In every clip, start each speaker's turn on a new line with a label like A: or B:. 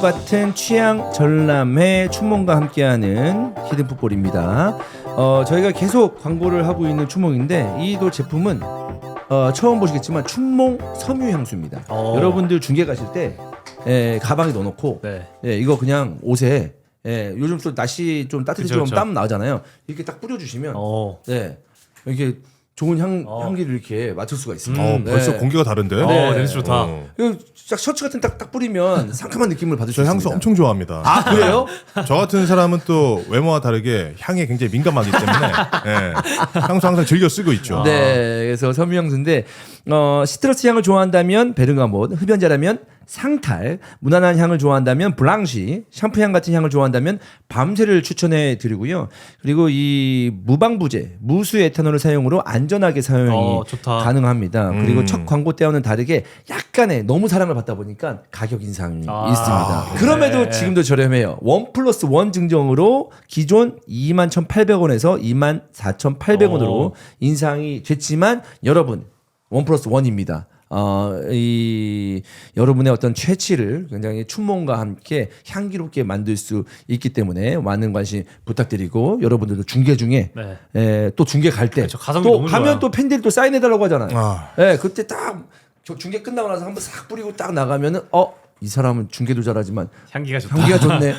A: 같은 취향 전람회 추몽과 함께하는 히든풋볼입니다. 저희가 계속 광고를 하고 있는 추몽인데 이도 제품은 처음 보시겠지만 추몽 섬유 향수입니다. 여러분들 중계 가실 때 가방에 넣어놓고 이거 그냥 옷에 요즘 또 날씨 좀 따뜻해지면 땀 나잖아요. 이렇게 딱 뿌려주시면 이렇게 좋은 향기를 이렇게 맡을 수가 있습니다.
B: 벌써 공기가 다른데?
C: 냄새 좋다.
A: 딱 셔츠 같은 딱 뿌리면 상큼한 느낌을 받을 수
B: 저
A: 있습니다.
B: 향수 엄청 좋아합니다.
A: 아 그래요?
B: 저 같은 사람은 또 외모와 다르게 향에 굉장히 민감하기 때문에 향수 항상 즐겨 쓰고 있죠.
A: 네, 그래서 섬유 향수인데 시트러스 향을 좋아한다면 베르가못, 흡연자라면 상탈, 무난한 향을 좋아한다면 블랑시, 샴푸향 같은 향을 좋아한다면 밤새를 추천해 드리고요. 그리고 이 무방부제, 무수 에탄올을 사용으로 안전하게 사용이 가능합니다. 그리고 첫 광고 때와는 다르게 약간의 너무 사랑을 받다 보니까 가격 인상이 있습니다. 그럼에도 지금도 저렴해요. 1+1 증정으로 기존 21,800원에서 24,800원으로 인상이 됐지만 여러분 1+1입니다. 여러분의 어떤 취치를 굉장히 추몽과 함께 향기롭게 만들 수 있기 때문에 많은 관심 부탁드리고 여러분들도 중계 중에 또 중계 갈 때 또 가면 또 팬들이 또 사인해달라고 하잖아요. 그때 딱 중계 끝나고 나서 한번 싹 뿌리고 딱 나가면은 이 사람은 중계도 잘하지만
C: 향기가
A: 좋네.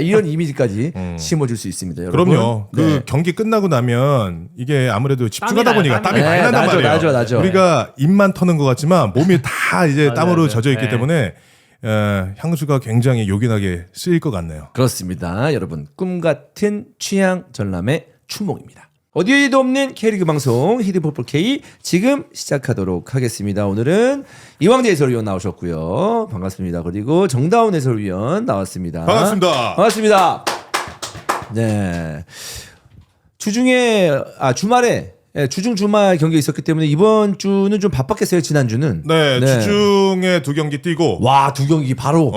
A: 이런 이미지까지 심어줄 수 있습니다. 여러분.
B: 그럼요. 그 경기 끝나고 나면 이게 아무래도 집중하다 보니까 땀이 많이 난단 말이에요.
A: 나죠.
B: 우리가 입만 터는 것 같지만 몸이 다 이제 땀으로 젖어 있기 때문에 향수가 굉장히 요긴하게 쓰일 것 같네요.
A: 그렇습니다. 여러분 꿈 같은 취향 전람의 추몽입니다. 어디에도 없는 K리그 방송 히든풋볼 K 지금 시작하도록 하겠습니다. 오늘은 이광재 해설위원 나오셨고요. 반갑습니다. 그리고 정다운 해설위원 나왔습니다. 반갑습니다. 네. 주말에 주말 경기 있었기 때문에 이번 주는 좀 바빴겠어요. 지난주는.
B: 네. 주중에 2경기 뛰고
A: 와, 2경기 바로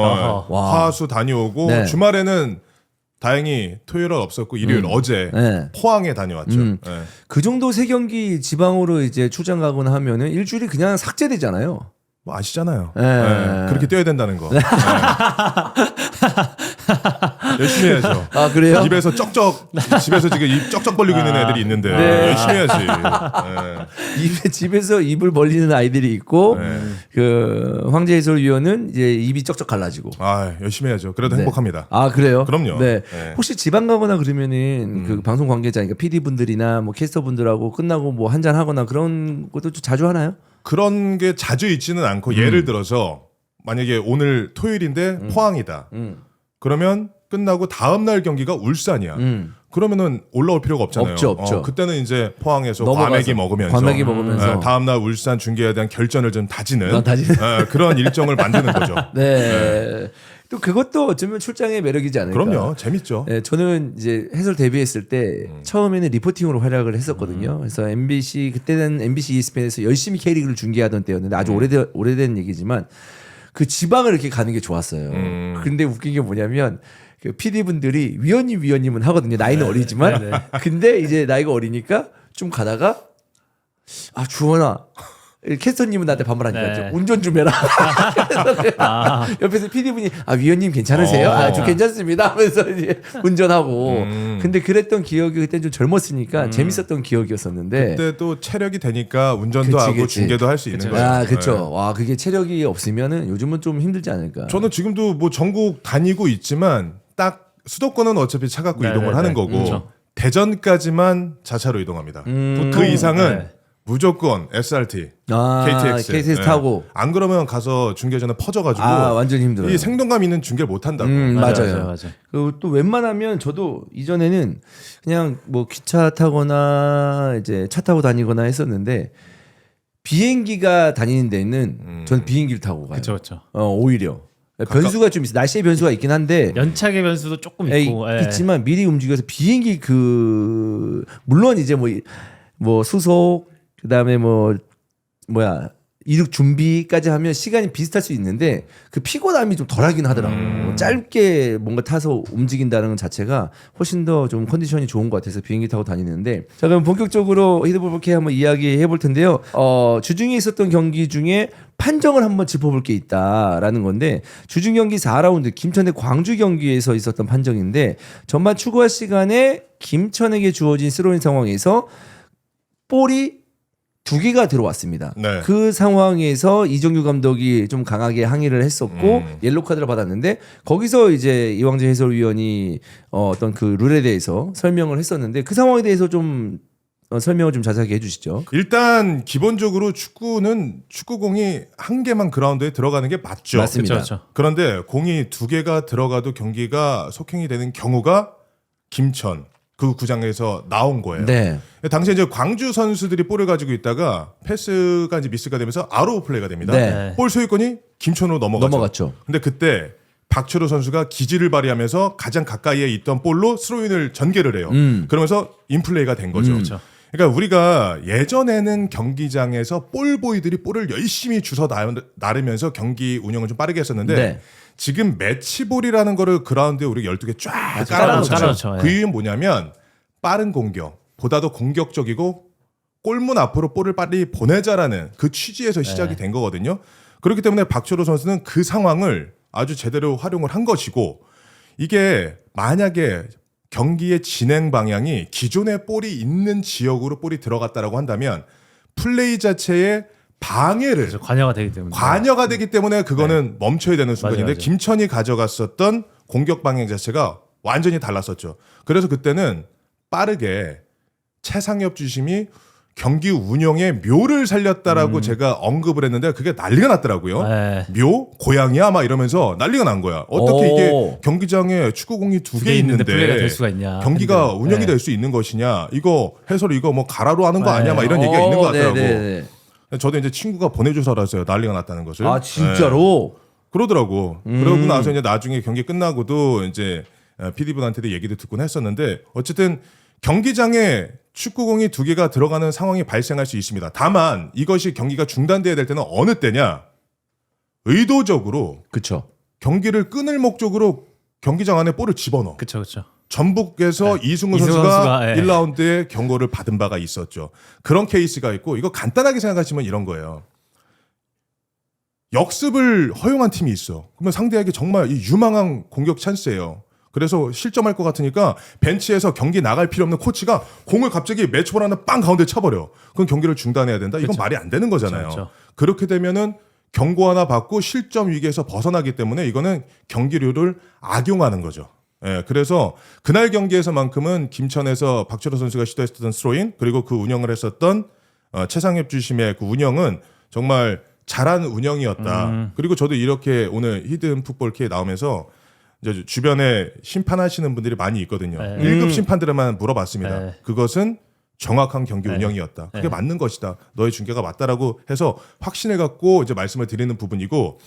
B: 화수 다녀오고 주말에는 다행히 토요일은 없었고 일요일 어제 포항에 다녀왔죠.
A: 그 정도 3경기 지방으로 이제 출장 가거나 하면은 일주일이 그냥 삭제되잖아요.
B: 뭐 아시잖아요. 그렇게 뛰어야 된다는 거. 열심히 해야죠.
A: 아 그래요?
B: 집에서 지금 입 쩍쩍 벌리고 있는 애들이 있는데 열심히 해야지.
A: 집에서 입을 벌리는 아이들이 있고 그 황제 해설위원은 이제 입이 쩍쩍 갈라지고.
B: 열심히 해야죠. 그래도 행복합니다.
A: 아 그래요?
B: 그럼요.
A: 혹시 지방 가거나 그러면은 그 방송 관계자, 그러니까 PD 분들이나 뭐 캐스터 분들하고 끝나고 뭐 한잔 하거나 그런 것도 좀 자주 하나요?
B: 그런 게 자주 있지는 않고 예를 들어서 만약에 오늘 토요일인데 포항이다. 그러면 끝나고 다음 날 경기가 울산이야. 그러면은 올라올 필요가 없잖아요.
A: 없죠.
B: 그때는 이제 포항에서 과메기 먹으면서 다음 날 울산 중계에 대한 결전을 좀 다지는 그런 일정을 만드는 거죠.
A: 또 그것도 어쩌면 출장의 매력이지 않을까.
B: 그럼요. 재밌죠.
A: 저는 이제 해설 데뷔했을 때 처음에는 리포팅으로 활약을 했었거든요. 그래서 그때는 MBC ESPN에서 열심히 K리그를 중계하던 때였는데 아주 오래된 얘기지만 그 지방을 이렇게 가는 게 좋았어요. 근데 웃긴 게 뭐냐면 그 PD분들이 위원님은 하거든요. 나이는 어리지만. 근데 이제 나이가 어리니까 좀 가다가 주원아. 캐스터님은 나한테 반말하니까 운전 좀 해라. 옆에서 PD분이 위원님 괜찮으세요? 저 괜찮습니다 하면서 이제 운전하고. 근데 그랬던 기억이 그때 좀 젊었으니까 재밌었던 기억이었었는데
B: 그때 또 체력이 되니까 운전도 하고 중계도 할 수 있는 거예요.
A: 그렇죠. 와 그게 체력이 없으면은 요즘은 좀 힘들지 않을까.
B: 저는 지금도 뭐 전국 다니고 있지만 딱 수도권은 어차피 차 갖고 이동을 하는 거고 대전까지만 자차로 이동합니다. 그 이상은 무조건 SRT, KTX
A: 타고.
B: 안 그러면 가서 중계 전에 퍼져가지고
A: 완전 힘들어요.
B: 이 생동감 있는 중계를 못 한다고.
A: 맞아요. 그리고 또 웬만하면 저도 이전에는 그냥 뭐 기차 타거나 이제 차 타고 다니거나 했었는데 비행기가 다니는 데는 전 비행기를 타고 가요.
C: 그렇죠.
A: 오히려. 변수가 좀 있어. 날씨의 변수가 있긴 한데
C: 연착의 변수도 조금 있고
A: 있지만 미리 움직여서 비행기 물론 이제 뭐 수속 그다음에 이륙 준비까지 하면 시간이 비슷할 수 있는데 그 피곤함이 좀 덜하긴 하더라고요. 짧게 뭔가 타서 움직인다는 것 자체가 훨씬 더 좀 컨디션이 좋은 것 같아서 비행기 타고 다니는데 자 그럼 본격적으로 히드볼 K 한번 이야기해 볼 텐데요. 주중에 있었던 경기 중에 판정을 한번 짚어볼 게 있다라는 건데 주중 경기 4라운드 김천 대 광주 경기에서 있었던 판정인데 전반 추가 시간에 김천에게 주어진 스로인 상황에서 볼이 2개가 들어왔습니다.
B: 네.
A: 그 상황에서 이정규 감독이 좀 강하게 항의를 했었고 옐로 카드를 받았는데 거기서 이제 이왕재 해설위원이 어떤 그 룰에 대해서 설명을 했었는데 그 상황에 대해서 좀 설명을 좀 자세하게 해주시죠.
B: 일단 기본적으로 축구는 축구공이 한 개만 그라운드에 들어가는 게 맞죠.
A: 맞습니다.
C: 그렇죠.
B: 그런데 공이 2개가 들어가도 경기가 속행이 되는 경우가 김천 그 구장에서 나온 거예요.
A: 네.
B: 당시에 이제 광주 선수들이 볼을 가지고 있다가 패스가 이제 미스가 되면서 아로우 플레이가 됩니다.
A: 네.
B: 볼 소유권이 김천으로
A: 넘어갔죠.
B: 근데 그때 박철호 선수가 기지를 발휘하면서 가장 가까이에 있던 볼로 스로인을 전개를 해요. 그러면서 인플레이가 된 거죠.
C: 그렇죠.
B: 그러니까 우리가 예전에는 경기장에서 볼보이들이 볼을 열심히 주워 나르면서 경기 운영을 좀 빠르게 했었는데
A: 네.
B: 지금 매치볼이라는 거를 그라운드에 우리 12개 쫙
C: 깔아놓죠.
B: 깔아놓잖아요. 그
C: 예.
B: 이유는 뭐냐면 빠른 공격, 보다 더 공격적이고 골문 앞으로 볼을 빨리 보내자라는 그 취지에서 시작이 된 거거든요. 그렇기 때문에 박철호 선수는 그 상황을 아주 제대로 활용을 한 것이고 이게 만약에 경기의 진행 방향이 기존의 볼이 있는 지역으로 볼이 들어갔다라고 한다면 플레이 자체에 방해를
C: 그래서 관여가 되기 때문에.
B: 관여가 되기 때문에 그거는 멈춰야 되는 순간인데
C: 맞아요.
B: 김천이 가져갔었던 공격 방향 자체가 완전히 달랐었죠. 그래서 그때는 빠르게 최상엽 주심이 경기 운영의 묘를 살렸다라고 제가 언급을 했는데 그게 난리가 났더라고요.
C: 네.
B: 묘? 고양이야? 막 이러면서 난리가 난 거야. 어떻게
A: 오.
B: 이게 경기장에 축구공이 2개 있는데
C: 플레이가 될 수가 있냐.
B: 경기가
C: 근데,
B: 운영이
C: 네.
B: 될 수 있는 것이냐? 이거 해설 이거 뭐 가라로 하는 거
C: 네.
B: 아니야? 막 이런 얘기가 있는 것 같더라고.
A: 네네네.
B: 저도 이제 친구가 보내줘서 알았어요. 난리가 났다는 것을.
A: 아 진짜로?
B: 그러더라고. 그러고 나서 이제 나중에 경기 끝나고도 이제 PD분한테도 얘기도 듣곤 했었는데 어쨌든 경기장에 축구공이 2개가 들어가는 상황이 발생할 수 있습니다. 다만 이것이 경기가 중단돼야 될 때는 어느 때냐? 의도적으로
A: 그쵸.
B: 경기를 끊을 목적으로 경기장 안에 볼을 집어넣어.
C: 그렇죠, 그렇죠.
B: 전북에서 이승우
C: 이승우
B: 선수가
C: 선수가, 예.
B: 1라운드에 경고를 받은 바가 있었죠. 그런 케이스가 있고 이거 간단하게 생각하시면 이런 거예요. 역습을 허용한 팀이 있어. 그러면 상대에게 정말 이 유망한 공격 찬스예요. 그래서 실점할 것 같으니까 벤치에서 경기 나갈 필요 없는 코치가 공을 갑자기 매치볼 하나 빵 가운데 쳐버려. 그럼 경기를 중단해야 된다? 이건
C: 그렇죠.
B: 말이 안 되는 거잖아요.
C: 그렇죠.
B: 그렇게 되면은 경고 하나 받고 실점 위기에서 벗어나기 때문에 이거는 경기류를 악용하는 거죠. 예, 그래서 그날 경기에서만큼은 김천에서 박철호 선수가 시도했던 스로인 그리고 그 운영을 했었던 최상엽 주심의 그 운영은 정말 잘한 운영이었다. 그리고 저도 이렇게 오늘 히든 풋볼 K에 나오면서 이제 주변에 심판하시는 분들이 많이 있거든요.
C: 네.
B: 1급 심판들에만 물어봤습니다.
C: 네.
B: 그것은 정확한 경기
C: 네.
B: 운영이었다. 그게
C: 네.
B: 맞는 것이다. 너의 중계가 맞다라고 해서 확신해 갖고 이제 말씀을 드리는 부분이고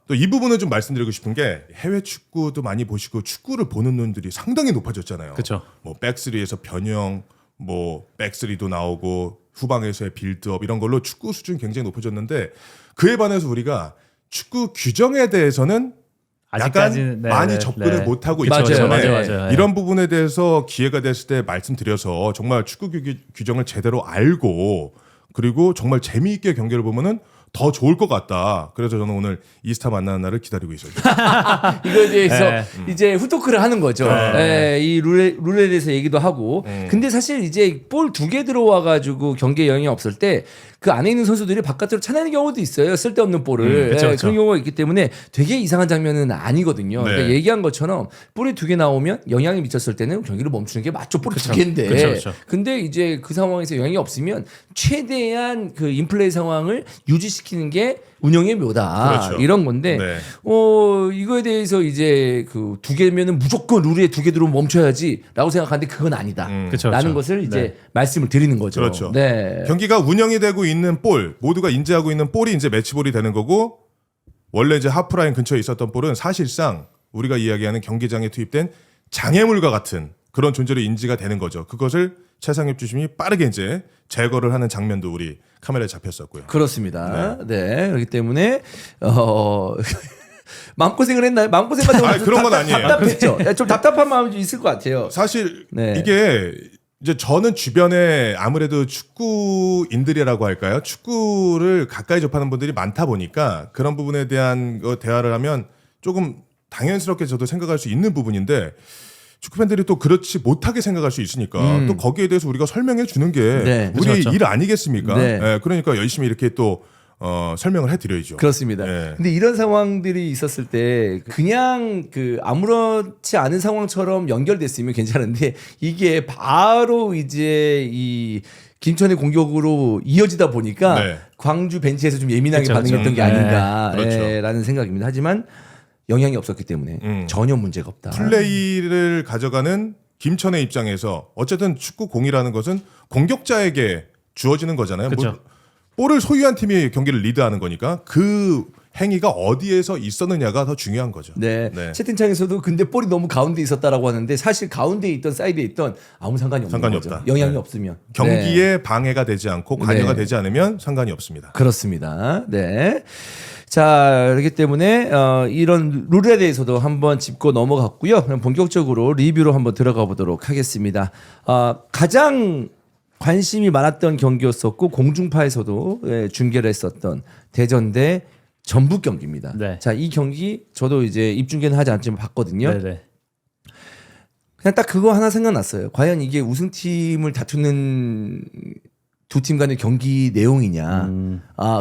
B: 또 이 부분은 좀 말씀드리고 싶은 게 해외 축구도 많이 보시고 축구를 보는 눈들이 상당히 높아졌잖아요.
C: 그렇죠.
B: 뭐 백스리에서 변형, 뭐 백스리도 나오고 후방에서의 빌드업 이런 걸로 축구 수준이 굉장히 높아졌는데 그에 반해서 우리가 축구 규정에 대해서는 약간
C: 아직까지는, 네,
B: 많이
C: 네,
B: 접근을
C: 네.
B: 못하고
A: 맞아요.
B: 있기 때문에
C: 맞아요.
B: 이런 부분에 대해서 기회가 됐을 때 말씀드려서 정말 축구 규정을 제대로 알고 그리고 정말 재미있게 경기를 보면은 더 좋을 것 같다. 그래서 저는 오늘 이스타 만나는 날을 기다리고 있어요.
A: 이거에 대해서
C: 네.
A: 이제 후토크를 하는 거죠.
B: 네.
A: 이 룰에 대해서 얘기도 하고. 근데 사실 이제 볼 2개 들어와가지고 경기에 영향이 없을 때 그 안에 있는 선수들이 바깥으로 차내는 경우도 있어요. 쓸데없는 볼을.
C: 그쵸, 그쵸.
A: 그런 경우가 있기 때문에 되게 이상한 장면은 아니거든요.
B: 네.
A: 그러니까 얘기한 것처럼 볼이 2개 나오면 영향이 미쳤을 때는 경기를 멈추는 게 맞죠. 볼이 2개인데.
C: 그쵸.
A: 근데 이제 그 상황에서 영향이 없으면 최대한 그 인플레이 상황을 유지시키는 게 운영의 묘다.
B: 그렇죠.
A: 이런 건데
B: 네.
A: 이거에 대해서 이제 그 2개면은 무조건 룰에 2개 들어오면 멈춰야지라고 생각하는데 그건 아니다.
C: 그쵸,
A: 라는
C: 그쵸.
A: 것을 이제
C: 네.
A: 말씀을 드리는 거죠.
B: 그렇죠.
A: 네.
B: 경기가 운영이 되고 있는 볼 모두가 인지하고 있는 볼이 이제 매치볼이 되는 거고 원래 이제 하프라인 근처에 있었던 볼은 사실상 우리가 이야기하는 경기장에 투입된 장애물과 같은 그런 존재로 인지가 되는 거죠. 그것을 최상엽 주심이 빠르게 이제 제거를 하는 장면도 우리 카메라에 잡혔었고요.
A: 그렇습니다. 네. 그렇기 때문에 마음고생을 했나요? 마음고생까지
B: 아니, 그런 건 아니에요.
A: 답답했죠. 좀 답답한 마음이 좀 있을 것 같아요.
B: 사실
A: 네.
B: 이게 이제 저는 주변에 아무래도 축구인들이라고 할까요? 축구를 가까이 접하는 분들이 많다 보니까 그런 부분에 대한 대화를 하면 조금 당연스럽게 저도 생각할 수 있는 부분인데 축구 팬들이 또 그렇지 못하게 생각할 수 있으니까 또 거기에 대해서 우리가 설명해 주는 게
A: 네.
B: 우리의
C: 그렇죠.
B: 일 아니겠습니까?
A: 네.
B: 예, 그러니까 열심히 이렇게 또 설명을 해드려야죠.
A: 그렇습니다.
B: 예.
A: 근데 이런 상황들이 있었을 때 그냥 아무렇지 않은 상황처럼 연결됐으면 괜찮은데 이게 바로 이제 이 김천의 공격으로 이어지다 보니까
B: 네.
A: 광주 벤치에서 좀 예민하게
C: 그렇죠,
A: 반응했던
C: 그렇죠.
A: 게 아닌가라는
B: 그렇죠.
A: 생각입니다. 하지만 영향이 없었기 때문에 전혀 문제가 없다.
B: 플레이를 가져가는 김천의 입장에서 어쨌든 축구 공이라는 것은 공격자에게 주어지는 거잖아요.
C: 그렇죠.
B: 볼을 소유한 팀이 경기를 리드하는 거니까 그 행위가 어디에서 있었느냐가 더 중요한 거죠.
A: 네.
B: 네.
A: 채팅창에서도 근데 볼이 너무 가운데 있었다라고 하는데 사실 가운데에 있던 사이드에 있던 아무 상관이 없는
B: 상관이
A: 거죠.
B: 없다.
A: 영향이
B: 네.
A: 없으면.
B: 경기에
A: 네.
B: 방해가 되지 않고 관여가
A: 네.
B: 되지 않으면 상관이 없습니다.
A: 그렇습니다. 네. 자, 그렇기 때문에 이런 룰에 대해서도 한번 짚고 넘어갔고요. 그럼 본격적으로 리뷰로 한번 들어가 보도록 하겠습니다. 가장 관심이 많았던 경기였었고 공중파에서도 중계를 했었던 대전 대 전북 경기입니다.
C: 네.
A: 자, 이 경기 저도 이제 입중계는 하지 않지만 봤거든요.
C: 네네.
A: 그냥 딱 그거 하나 생각났어요. 과연 이게 우승팀을 다투는 두 팀 간의 경기 내용이냐,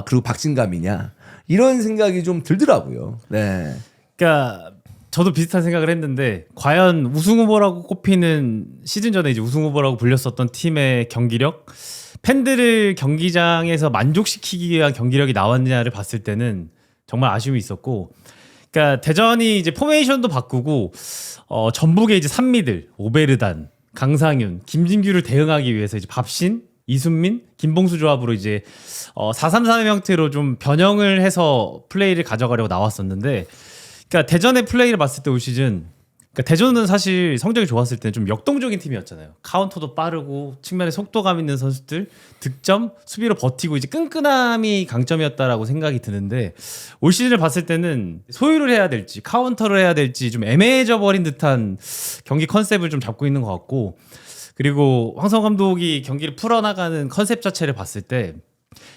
A: 그리고 박진감이냐 이런 생각이 좀 들더라고요. 네.
C: 그러니까 저도 비슷한 생각을 했는데 과연 우승 후보라고 꼽히는 시즌 전에 이제 우승 후보라고 불렸었던 팀의 경기력, 팬들을 경기장에서 만족시키기 위한 경기력이 나왔느냐를 봤을 때는 정말 아쉬움이 있었고, 그러니까 대전이 이제 포메이션도 바꾸고 전북의 이제 산미들 오베르단, 강상윤, 김진규를 대응하기 위해서 이제 밥신, 이순민, 김봉수 조합으로 이제 4-3-3의 형태로 좀 변형을 해서 플레이를 가져가려고 나왔었는데, 그러니까 대전의 플레이를 봤을 때 올 시즌, 그러니까 대전은 사실 성적이 좋았을 때는 좀 역동적인 팀이었잖아요. 카운터도 빠르고 측면에 속도감 있는 선수들, 득점, 수비로 버티고 이제 끈끈함이 강점이었다라고 생각이 드는데, 올 시즌을 봤을 때는 소유를 해야 될지 카운터를 해야 될지 좀 애매해져 버린 듯한 경기 컨셉을 좀 잡고 있는 것 같고, 그리고 황성 감독이 경기를 풀어나가는 컨셉 자체를 봤을 때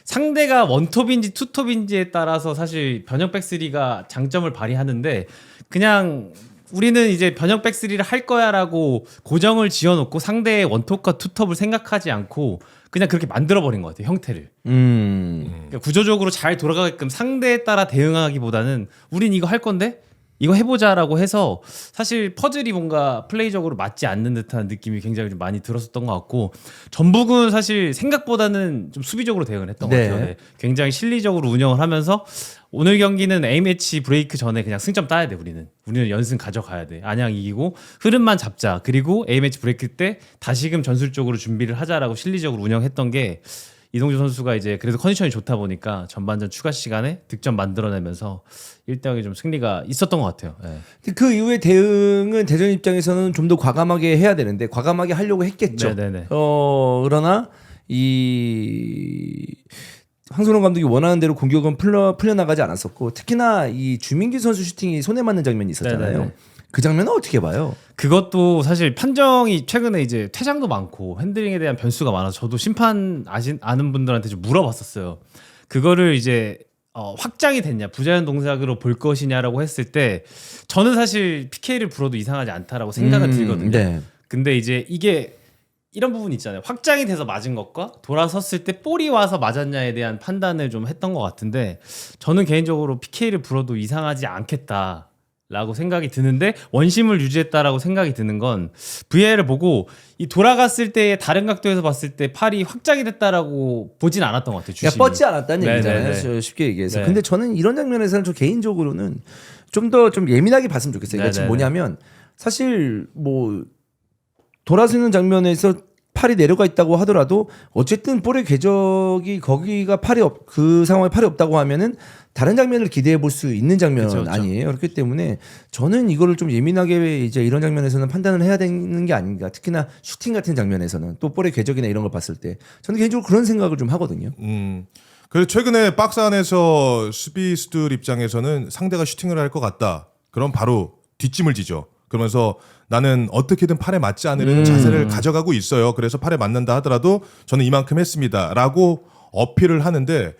C: 상대가 원톱인지 투톱인지에 따라서 사실 변형 백스리가 장점을 발휘하는데, 그냥 우리는 이제 변형 백스리를 할 거야라고 고정을 지어놓고 상대의 원톱과 투톱을 생각하지 않고 그냥 그렇게 만들어버린 것 같아요, 형태를. 그러니까 구조적으로 잘 돌아가게끔 상대에 따라 대응하기보다는 우린 이거 할 건데 이거 해보자라고 해서 사실 퍼즐이 뭔가 플레이적으로 맞지 않는 듯한 느낌이 굉장히 좀 많이 들었었던 것 같고, 전북은 사실 생각보다는 좀 수비적으로 대응을 했던 것 같아요. 네. 굉장히 실리적으로 운영을 하면서 오늘 경기는 A매치 브레이크 전에 그냥 승점 따야 돼. 우리는 연승 가져가야 돼. 안양 이기고 흐름만 잡자. 그리고 A매치 브레이크 때 다시금 전술적으로 준비를 하자라고 실리적으로 운영했던 게, 이동주 선수가 이제 그래도 컨디션이 좋다 보니까 전반전 추가 시간에 득점 만들어내면서 1대0의 좀 승리가 있었던 것 같아요. 네.
A: 그 이후의 대응은 대전 입장에서는 좀 더 과감하게 해야 되는데 과감하게 하려고 했겠죠.
C: 네네네.
A: 그러나 이 황선홍 감독이 원하는 대로 공격은 풀려나가지 않았었고, 특히나 이 주민기 선수 슈팅이 손에 맞는 장면이 있었잖아요.
C: 네네네.
A: 그 장면은 어떻게 봐요?
C: 그것도 사실 판정이 최근에 이제 퇴장도 많고 핸들링에 대한 변수가 많아서 저도 심판 아는 분들한테 좀 물어봤었어요. 그거를 이제 확장이 됐냐, 부자연 동작으로 볼 것이냐라고 했을 때 저는 사실 PK를 불어도 이상하지 않다라고 생각은 들거든요.
A: 네.
C: 근데 이제 이게 이런 부분이 있잖아요. 확장이 돼서 맞은 것과 돌아섰을 때 볼이 와서 맞았냐에 대한 판단을 좀 했던 것 같은데, 저는 개인적으로 PK를 불어도 이상하지 않겠다라고 생각이 드는데, 원심을 유지했다라고 생각이 드는 건 VAR을 보고 이 돌아갔을 때의 다른 각도에서 봤을 때 팔이 확장이 됐다라고 보진 않았던 것 같아요. 주심이.
A: 뻗지 않았다는
C: 네네네.
A: 얘기잖아요. 쉽게 얘기해서.
C: 네.
A: 근데 저는 이런 장면에서는 저 개인적으로는 좀 더 좀 예민하게 봤으면 좋겠어요. 그러니까 지금
C: 네네네.
A: 뭐냐면 사실 뭐 돌아서는 장면에서 팔이 내려가 있다고 하더라도 어쨌든 볼의 궤적이 거기가 그 상황에 팔이 없다고 하면은 다른 장면을 기대해 볼 수 있는 장면은
C: 그쵸.
A: 아니에요. 그렇기 때문에 저는 이거를 좀 예민하게 이제 이런 장면에서는 판단을 해야 되는 게 아닌가. 특히나 슈팅 같은 장면에서는 또 볼의 궤적이나 이런 걸 봤을 때 저는 개인적으로 그런 생각을 좀 하거든요.
B: 그래서 최근에 박스 안에서 수비수들 입장에서는 상대가 슈팅을 할 것 같다. 그럼 바로 뒷짐을 지죠. 그러면서 나는 어떻게든 팔에 맞지 않으려는 자세를 가져가고 있어요. 그래서 팔에 맞는다 하더라도 저는 이만큼 했습니다. 라고 어필을 하는데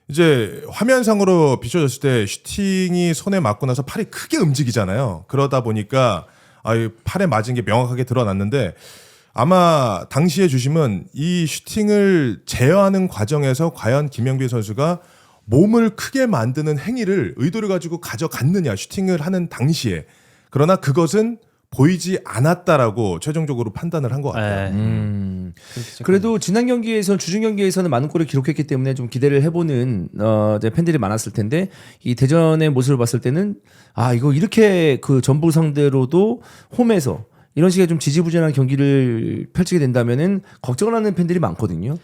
B: 이제 화면상으로 비춰졌을 때 슈팅이 손에 맞고 나서 팔이 크게 움직이잖아요. 그러다 보니까 팔에 맞은 게 명확하게 드러났는데 아마 당시의 주심은 이 슈팅을 제어하는 과정에서 과연 김영빈 선수가 몸을 크게 만드는 행위를 의도를 가지고 가져갔느냐 슈팅을 하는 당시에 그러나 그것은 보이지 않았다라고 최종적으로 판단을 한 것 같아요.
A: 그래도 지난 경기에서 주중 경기에서는 많은 골을 기록했기 때문에 좀 기대를 해보는 이제 팬들이 많았을 텐데 이 대전의 모습을 봤을 때는 이거 이렇게 그 전북 상대로도 홈에서 이런 식의 좀 지지부진한 경기를 펼치게 된다면은 걱정을 하는 팬들이 많거든요.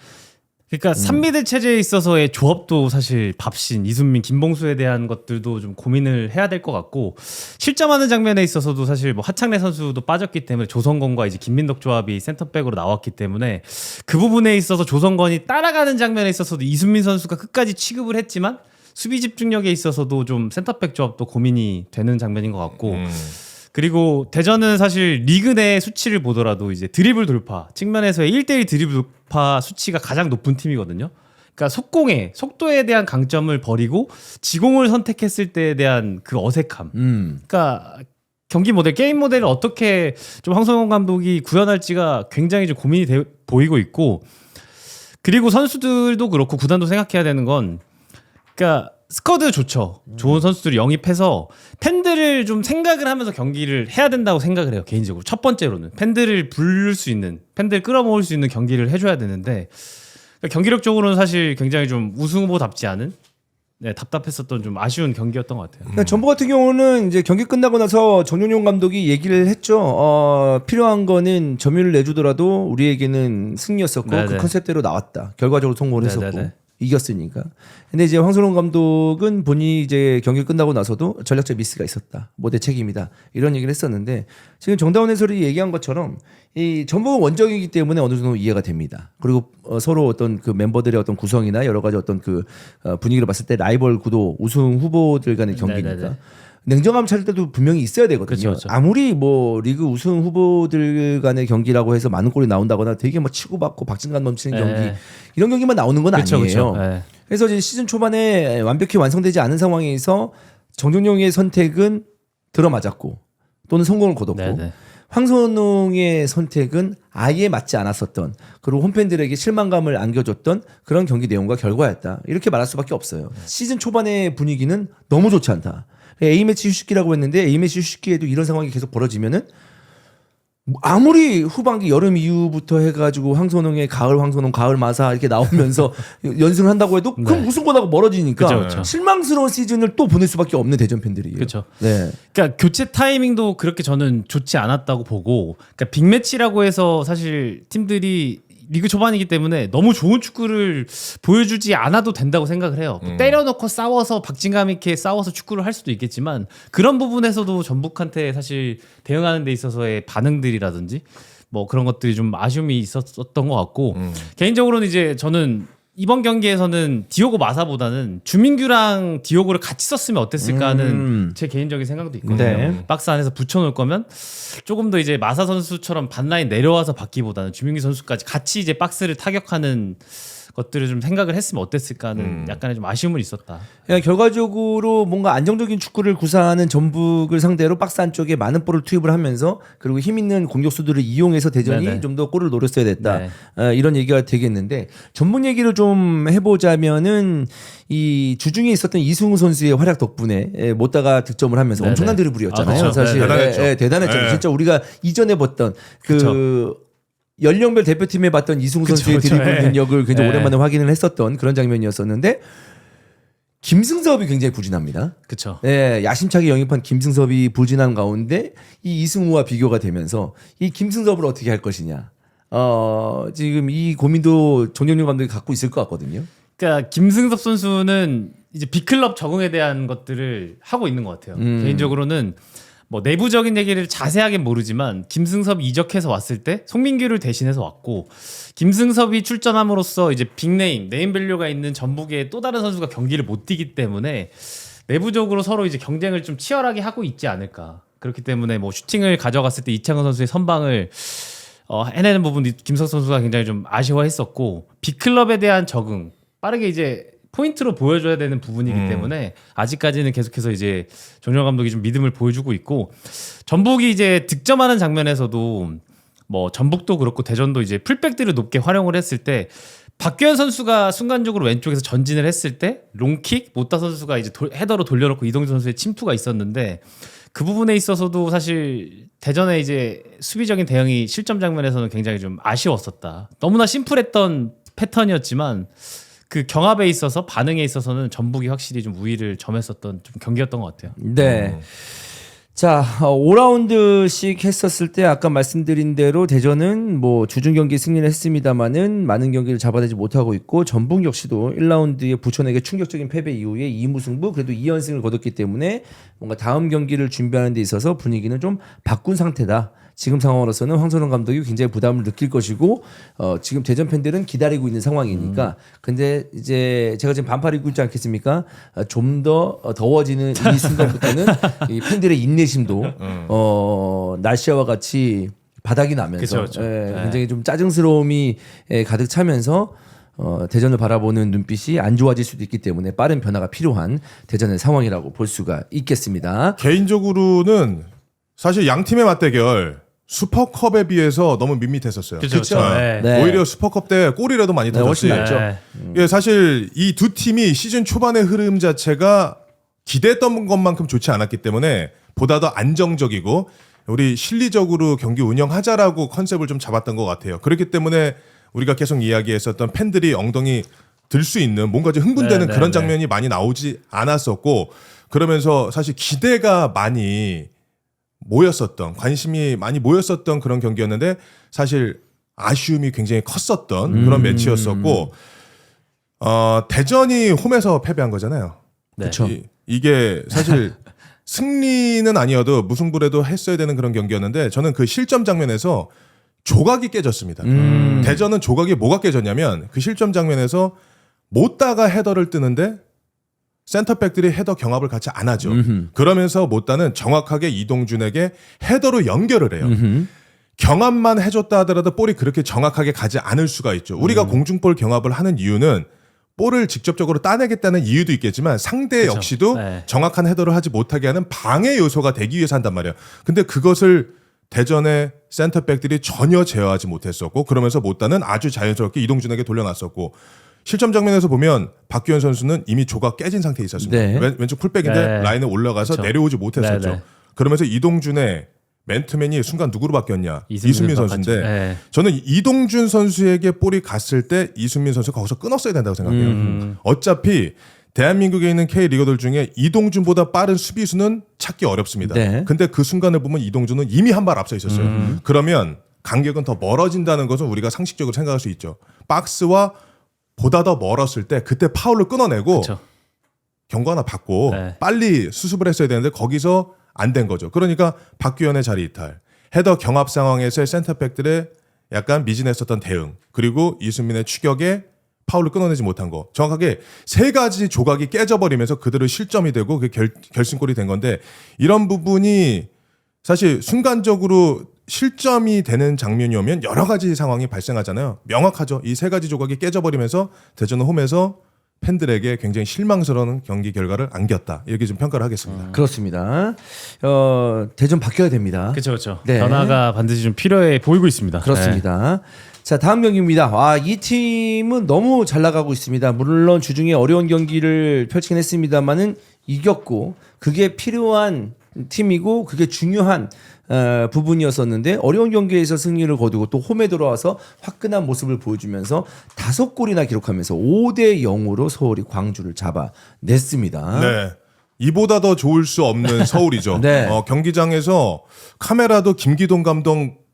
C: 그러니까 3미드 체제에 있어서의 조합도 사실 밥신, 이순민, 김봉수에 대한 것들도 좀 고민을 해야 될 것 같고 실점하는 장면에 있어서도 사실 뭐 하창래 선수도 빠졌기 때문에 조성건과 이제 김민덕 조합이 센터백으로 나왔기 때문에 그 부분에 있어서 조성건이 따라가는 장면에 있어서도 이순민 선수가 끝까지 취급을 했지만 수비 집중력에 있어서도 좀 센터백 조합도 고민이 되는 장면인 것 같고 그리고 대전은 사실 리그 내 수치를 보더라도 이제 드리블 돌파 측면에서의 1대1 드리블 돌파 수치가 가장 높은 팀이거든요. 그러니까 속도에 대한 강점을 버리고 지공을 선택했을 때에 대한 그 어색함. 그러니까 경기 모델, 게임 모델을 어떻게 좀 황성원 감독이 구현할지가 굉장히 좀 고민이 보이고 있고 그리고 선수들도 그렇고 구단도 생각해야 되는 건 그러니까 스쿼드 좋죠. 좋은 선수들을 영입해서 팬들을 좀 생각을 하면서 경기를 해야 된다고 생각을 해요. 개인적으로. 첫 번째로는 팬들을 부를 수 있는, 팬들 끌어모을 수 있는 경기를 해줘야 되는데 그러니까 경기력적으로는 사실 굉장히 좀 우승 후보답지 않은 답답했었던 좀 아쉬운 경기였던 것 같아요.
A: 그러니까 전북 같은 경우는 이제 경기 끝나고 나서 정용용 감독이 얘기를 했죠. 필요한 거는 점유를 내주더라도 우리에게는 승리였었고
C: 네네.
A: 그 컨셉대로 나왔다. 결과적으로 성공을 했었고.
C: 네네네.
A: 이겼으니까. 근데 이제 황선홍 감독은 본인이 이제 경기 끝나고 나서도 전략적 미스가 있었다. 모대 책임이다. 이런 얘기를 했었는데 지금 정다운 해설이 얘기한 것처럼 이 전북은 원정이기 때문에 어느 정도 이해가 됩니다. 그리고 서로 어떤 그 멤버들의 어떤 구성이나 여러 가지 어떤 그 분위기를 봤을 때 라이벌 구도 우승 후보들 간의 경기니까
C: 네네네.
A: 냉정함 찾을 때도 분명히 있어야 되거든요.
C: 그쵸.
A: 아무리 뭐 리그 우승 후보들 간의 경기라고 해서 많은 골이 나온다거나 되게 뭐 치고받고 박진감 넘치는 경기 이런 경기만 나오는 건 아니에요.
C: 그쵸. 네.
A: 그래서 이제 시즌 초반에 완벽히 완성되지 않은 상황에서 정종용의 선택은 들어맞았고 또는 성공을 거뒀고
C: 네네.
A: 황선홍의 선택은 아예 맞지 않았었던 그리고 홈팬들에게 실망감을 안겨줬던 그런 경기 내용과 결과였다. 이렇게 말할 수밖에 없어요. 시즌 초반의 분위기는 너무 좋지 않다. A매치 휴식기라고 했는데 A매치 휴식기에도 이런 상황이 계속 벌어지면은 아무리 후반기 여름 이후부터 해가지고 황선홍의 가을 황선홍 가을 마사 이렇게 나오면서 연승을 한다고 해도 그럼 우승권하고 멀어지니까
C: 그쵸.
A: 실망스러운 시즌을 또 보낼 수밖에 없는 대전 팬들이에요.
C: 그렇죠.
A: 네.
C: 그러니까 교체 타이밍도 그렇게 저는 좋지 않았다고 보고, 그러니까 빅매치라고 해서 사실 팀들이 리그 초반이기 때문에 너무 좋은 축구를 보여주지 않아도 된다고 생각을 해요. 때려놓고 싸워서 박진감 있게 싸워서 축구를 할 수도 있겠지만 그런 부분에서도 전북한테 사실 대응하는 데 있어서의 반응들이라든지 뭐 그런 것들이 좀 아쉬움이 있었던 것 같고 개인적으로는 이제 저는 이번 경기에서는 디오고 마사보다는 주민규랑 디오고를 같이 썼으면 어땠을까 하는 제 개인적인 생각도 있거든요.
A: 네.
C: 박스 안에서 붙여놓을 거면 조금 더 이제 마사 선수처럼 반라인 내려와서 받기보다는 주민규 선수까지 같이 이제 박스를 타격하는 것들을 좀 생각을 했으면 어땠을까 하는 약간의 좀 아쉬움은 있었다.
A: 그냥 결과적으로 뭔가 안정적인 축구를 구사하는 전북을 상대로 박스 안쪽에 많은 볼을 투입을 하면서 그리고 힘 있는 공격수들을 이용해서 대전이
C: 네네.
A: 좀 더 골을 노렸어야 됐다.
C: 네.
A: 이런 얘기가 되겠는데 전북 얘기를 좀 해보자면은 이 주중에 있었던 이승우 선수의 활약 덕분에 못다가 득점을 하면서
C: 네네.
A: 엄청난 드리블이었잖아요.
C: 아, 그렇죠.
A: 사실
B: 네, 대단했죠.
A: 대단했죠.
B: 네.
A: 진짜 우리가 이전에 봤던 그 연령별 대표팀에 봤던 이승우 선수의
C: 그쵸.
A: 드리블 능력을 굉장히
C: 네.
A: 오랜만에 확인을 했었던 그런 장면이었었는데 김승섭이 굉장히 부진합니다.
C: 그렇죠.
A: 예, 야심차게 영입한 김승섭이 부진한 가운데 이 이승우와 비교가 되면서 이 김승섭을 어떻게 할 것이냐. 지금 이 고민도 정영용 감독이 갖고 있을 것 같거든요.
C: 그러니까 김승섭 선수는 이제 B클럽 적응에 대한 것들을 하고 있는 것 같아요. 개인적으로는 뭐 내부적인 얘기를 자세하게 모르지만 김승섭이 이적해서 왔을 때 송민규를 대신해서 왔고 김승섭이 출전함으로써 이제 빅네임, 네임밸류가 있는 전북의 또 다른 선수가 경기를 못 뛰기 때문에 내부적으로 서로 이제 경쟁을 좀 치열하게 하고 있지 않을까. 그렇기 때문에 뭐 슈팅을 가져갔을 때 이창호 선수의 선방을 해내는 부분 김석 선수가 굉장히 좀 아쉬워했었고 B클럽에 대한 적응 빠르게 이제 포인트로 보여줘야 되는 부분이기 때문에 아직까지는 계속해서 이제 정영 감독이 좀 믿음을 보여주고 있고 전북이 이제 득점하는 장면에서도 뭐 전북도 그렇고 대전도 이제 풀백들을 높게 활용을 했을 때 박규현 선수가 순간적으로 왼쪽에서 전진을 했을 때 롱킥 모타 선수가 이제 헤더로 돌려놓고 이동준 선수의 침투가 있었는데 그 부분에 있어서도 사실 대전의 이제 수비적인 대응이 실점 장면에서는 굉장히 좀 아쉬웠었다. 너무나 심플했던 패턴이었지만 그 경합에 있어서 반응에 있어서는 전북이 확실히 좀 우위를 점했었던 좀 경기였던 것 같아요.
A: 네. 자, 5라운드씩 했었을 때 아까 말씀드린 대로 대전은 뭐 주중 경기 승리를 했습니다만은 많은 경기를 잡아내지 못하고 있고 전북 역시도 1라운드에 부천에게 충격적인 패배 이후에 2무승부 그래도 2연승을 거뒀기 때문에 뭔가 다음 경기를 준비하는 데 있어서 분위기는 좀 바꾼 상태다. 지금 상황으로서는 황선홍 감독이 굉장히 부담을 느낄 것이고 지금 대전 팬들은 기다리고 있는 상황이니까 근데 이제 제가 지금 반팔 입고 있지 않겠습니까? 좀 더 더워지는 이 순간부터는 이 팬들의 인내심도 날씨와 같이 바닥이 나면서
C: 그쵸.
A: 굉장히 좀 짜증스러움이 가득 차면서 대전을 바라보는 눈빛이 안 좋아질 수도 있기 때문에 빠른 변화가 필요한 대전의 상황이라고 볼 수가 있겠습니다.
B: 개인적으로는 사실 양 팀의 맞대결 슈퍼컵에 비해서 너무 밋밋했었어요.
C: 그렇죠.
B: 네.
A: 네.
B: 오히려 슈퍼컵 때 골이라도 많이
A: 훨씬
B: 터졌지.
A: 낫죠.
B: 예, 사실 이 두 팀이 시즌 초반의 흐름 자체가 기대했던 것만큼 좋지 않았기 때문에 보다 더 안정적이고 우리 실리적으로 경기 운영하자라고 컨셉을 좀 잡았던 것 같아요. 그렇기 때문에 우리가 계속 이야기했었던 팬들이 엉덩이 들 수 있는 뭔가 좀 흥분되는 그런 장면이 많이 나오지 않았었고 그러면서 사실 기대가 많이 모였었던 관심이 많이 모였었던 그런 경기였는데 사실 아쉬움이 굉장히 컸었던 그런 매치였었고 대전이 홈에서 패배한 거잖아요.
A: 그렇죠.
B: 이게 사실 승리는 아니어도 무승부라도 했어야 되는 그런 경기였는데 저는 그 실점 장면에서 조각이 깨졌습니다. 대전은 조각이 뭐가 깨졌냐면 그 실점 장면에서 못다가 헤더를 뜨는데 센터백들이 헤더 경합을 같이 안 하죠. 그러면서 못다는 정확하게 이동준에게 헤더로 연결을 해요. 경합만 해줬다 하더라도 볼이 그렇게 정확하게 가지 않을 수가 있죠. 우리가 공중볼 경합을 하는 이유는 볼을 직접적으로 따내겠다는 이유도 있겠지만 상대
C: 그쵸.
B: 역시도
C: 네.
B: 정확한 헤더를 하지 못하게 하는 방해 요소가 되기 위해서 한단 말이에요. 근데 그것을 대전의 센터백들이 전혀 제어하지 못했었고 그러면서 못다는 아주 자연스럽게 이동준에게 돌려놨었고 실점 장면에서 보면 박규현 선수는 이미 조각 깨진 상태에 있었습니다.
A: 네.
B: 왼쪽 풀백인데
C: 네.
B: 라인에 올라가서
C: 그쵸.
B: 내려오지 못했었죠.
C: 네.
B: 그러면서 이동준의 맨투맨이 순간 누구로 바뀌었냐? 이순민 선수인데
C: 네.
B: 저는 이동준 선수에게 볼이 갔을 때 이순민 선수가 거기서 끊었어야 된다고 생각해요. 어차피 대한민국에 있는 K리거들 중에 이동준보다 빠른 수비수는 찾기 어렵습니다.
A: 네.
B: 근데 그 순간을 보면 이동준은 이미 한 발 앞서 있었어요. 그러면 간격은 더 멀어진다는 것은 우리가 상식적으로 생각할 수 있죠. 박스와 보다 더 멀었을 때 그때 파울을 끊어내고
C: 그쵸.
B: 경고 하나 받고
C: 네.
B: 빨리 수습을 했어야 되는데 거기서 안 된 거죠. 그러니까 박규현의 자리 이탈, 헤더 경합 상황에서의 센터백들의 약간 미진했었던 대응, 그리고 이순민의 추격에 파울을 끊어내지 못한 거. 정확하게 세 가지 조각이 깨져버리면서 그대로 실점이 되고 그 결승골이 된 건데 이런 부분이 사실 순간적으로 실점이 되는 장면이 오면 여러 가지 상황이 발생하잖아요. 명확하죠. 이 세 가지 조각이 깨져버리면서 대전은 홈에서 팬들에게 굉장히 실망스러운 경기 결과를 안겼다. 이렇게 좀 평가를 하겠습니다.
A: 그렇습니다. 대전 바뀌어야 됩니다.
C: 그렇죠.
A: 네.
C: 변화가 반드시 좀 필요해 보이고 있습니다.
A: 그렇습니다. 자, 다음 경기입니다. 이 팀은 너무 잘 나가고 있습니다. 물론 주중에 어려운 경기를 펼치긴 했습니다만은 이겼고 그게 필요한 팀이고 그게 중요한 부분이었었는데 어려운 경기에서 승리를 거두고 또 홈에 돌아와서 화끈한 모습을 보여주면서 5골이나 기록하면서 5대 0으로 서울이 광주를 잡아냈습니다.
B: 네. 이보다 더 좋을 수 없는 서울이죠.
A: 네.
B: 경기장에서 카메라도 김기동 감독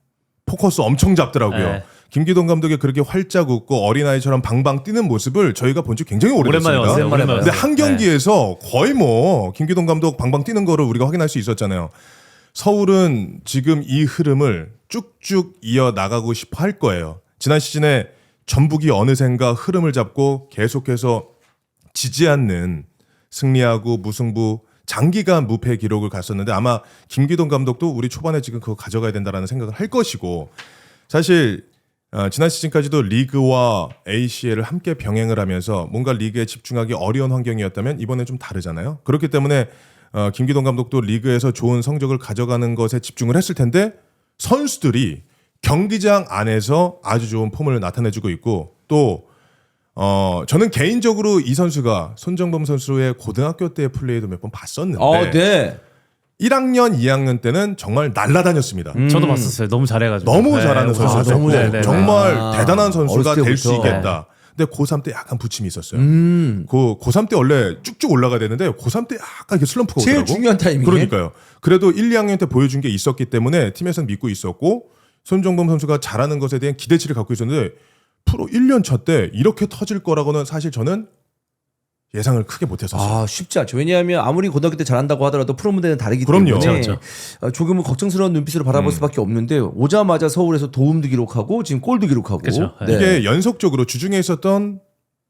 B: 포커스 엄청 잡더라고요.
C: 네.
B: 김기동 감독이 그렇게 활짝 웃고 어린아이처럼 방방 뛰는 모습을 저희가 본 지 굉장히 오래됐습니다.
C: 오랜만에
B: 근데
C: 봤어요.
B: 한 경기에서 거의 뭐 김기동 감독 방방 뛰는 거를 우리가 확인할 수 있었잖아요. 서울은 지금 이 흐름을 쭉쭉 이어나가고 싶어 할 거예요. 지난 시즌에 전북이 어느샌가 흐름을 잡고 계속해서 지지 않는 승리하고 무승부 장기간 무패 기록을 갔었는데 아마 김기동 감독도 우리 초반에 지금 그거 가져가야 된다라는 생각을 할 것이고 사실 지난 시즌까지도 리그와 ACL을 함께 병행을 하면서 뭔가 리그에 집중하기 어려운 환경이었다면 이번엔 좀 다르잖아요. 그렇기 때문에 김기동 감독도 리그에서 좋은 성적을 가져가는 것에 집중을 했을 텐데 선수들이 경기장 안에서 아주 좋은 폼을 나타내주고 있고 또 저는 개인적으로 이 선수가 손정범 선수의 고등학교 때의 플레이도 몇 번 봤었는데
A: 네.
B: 1학년, 2학년 때는 정말 날라다녔습니다.
C: 저도 봤었어요. 너무 잘해가지고.
B: 너무 잘하는 선수였고
A: 너무 잘했고.
B: 정말 대단한 선수가
A: 어렸을
B: 될 수
A: 때부터.
B: 있겠다. 근데 고3 때 약간 부침이 있었어요. 고3 때 원래 쭉쭉 올라가야 되는데 고3 때 약간 이렇게 슬럼프가
A: 제일
B: 오더라고.
A: 중요한 타이밍에.
B: 그러니까요. 그래도 1, 2학년 때 보여준 게 있었기 때문에 팀에서는 믿고 있었고 손정범 선수가 잘하는 것에 대한 기대치를 갖고 있었는데 프로 1년 차 때 이렇게 터질 거라고는 사실 저는 예상을 크게 못했었어요.
A: 쉽지 않죠. 왜냐하면 아무리 고등학교 때 잘한다고 하더라도 프로 무대는 다르기
B: 그럼요.
A: 때문에
C: 그렇죠.
A: 조금은 걱정스러운 눈빛으로 바라볼 수밖에 없는데 오자마자 서울에서 도움도 기록하고 지금 골도 기록하고
C: 그렇죠.
A: 네.
B: 이게 연속적으로 주중에 있었던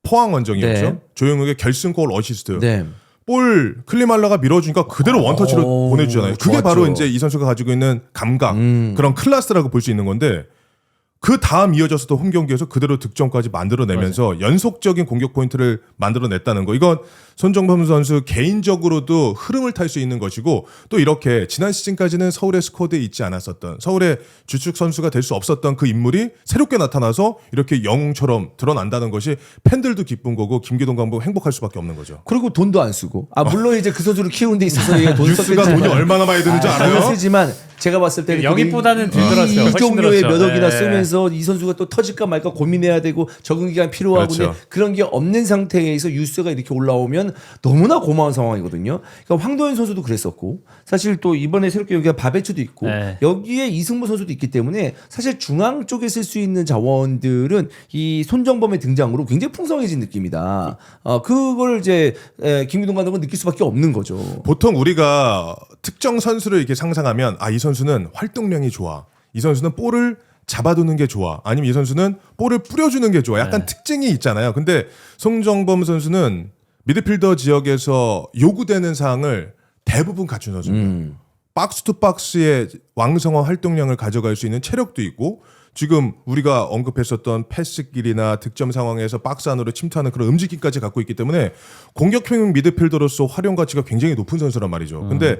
B: 포항 원정이었죠.
A: 네.
B: 조영욱의 결승골 어시스트.
A: 네.
B: 볼 클리말라가 밀어주니까 그대로 원터치로
A: 오,
B: 보내주잖아요. 그게
A: 좋았죠.
B: 바로 이제 이 선수가 가지고 있는 감각, 그런 클래스라고 볼 수 있는 건데 그 다음 이어져서 또 홈 경기에서 그대로 득점까지 만들어내면서 연속적인 공격 포인트를 만들어냈다는 거. 이건 손정범 선수 개인적으로도 흐름을 탈 수 있는 것이고 또 이렇게 지난 시즌까지는 서울의 스쿼드에 있지 않았었던 서울의 주축 선수가 될 수 없었던 그 인물이 새롭게 나타나서 이렇게 영웅처럼 드러난다는 것이 팬들도 기쁜 거고 김기동 감독 행복할 수밖에 없는 거죠.
A: 그리고 돈도 안 쓰고 물론 이제 그 선수를 키우는 데 있어서 이게 돈
B: 뉴스가 돈이 얼마나 많이 드는지 알아요?
A: 돈을 쓰지만 제가 봤을 때는
C: 영입보다는 들더라고요.
A: 이
C: 훨씬
A: 종류의
C: 들었죠.
A: 몇 억이나
C: 네.
A: 쓰면서 이 선수가 또 터질까 말까 고민해야 되고 적응 기간 필요하고
B: 그렇죠.
A: 그런 게 없는 상태에서 뉴스가 이렇게 올라오면 너무나 고마운 상황이거든요. 그러니까 황도현 선수도 그랬었고 사실 또 이번에 새롭게 여기가 바베츠도 있고
C: 네.
A: 여기에 이승무 선수도 있기 때문에 사실 중앙 쪽에 쓸 수 있는 자원들은 이 손정범의 등장으로 굉장히 풍성해진 느낌이다. 그걸 이제 김기동 감독은 느낄 수밖에 없는 거죠.
B: 보통 우리가 특정 선수를 이렇게 상상하면 이 선수는 활동량이 좋아. 이 선수는 볼을 잡아두는 게 좋아. 아니면 이 선수는 볼을 뿌려주는 게 좋아. 약간 특징이 있잖아요. 근데 송정범 선수는 미드필더 지역에서 요구되는 사항을 대부분 갖춘 선수입니다. 박스 투 박스의 왕성한 활동량을 가져갈 수 있는 체력도 있고 지금 우리가 언급했었던 패스길이나 득점 상황에서 박스 안으로 침투하는 그런 움직임까지 갖고 있기 때문에 공격형 미드필더로서 활용 가치가 굉장히 높은 선수란 말이죠. 근데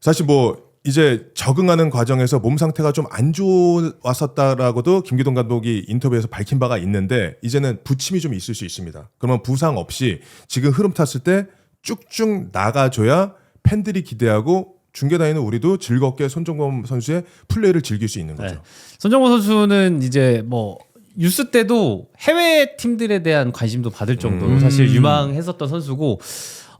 B: 사실 뭐 이제 적응하는 과정에서 몸 상태가 좀 안 좋았었다라고도 김기동 감독이 인터뷰에서 밝힌 바가 있는데 이제는 부침이 좀 있을 수 있습니다. 그러면 부상 없이 지금 흐름 탔을 때 쭉쭉 나가줘야 팬들이 기대하고 중계단에는 우리도 즐겁게 손정범 선수의 플레이를 즐길 수 있는 거죠.
C: 네. 손정범 선수는 이제 뭐 유스 때도 해외 팀들에 대한 관심도 받을 정도로 사실 유망했었던 선수고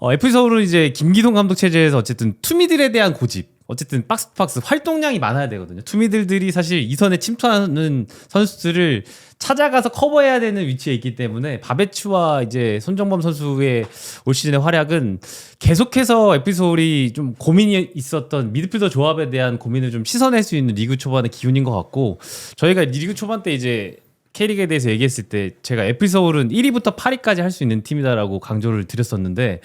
C: FC 서울은 이제 김기동 감독 체제에서 어쨌든 투미들에 대한 고집 어쨌든 박스 투 박스 활동량이 많아야 되거든요. 투미들이 사실 이선에 침투하는 선수들을 찾아가서 커버해야 되는 위치에 있기 때문에 바베츠와 이제 손정범 선수의 올 시즌의 활약은 계속해서 FC 서울이 좀 고민이 있었던 미드필더 조합에 대한 고민을 좀 씻어낼 수 있는 리그 초반의 기운인 것 같고 저희가 리그 초반 때 이제 K리그에 대해서 얘기했을 때 제가 FC 서울은 1위부터 8위까지 할 수 있는 팀이다라고 강조를 드렸었는데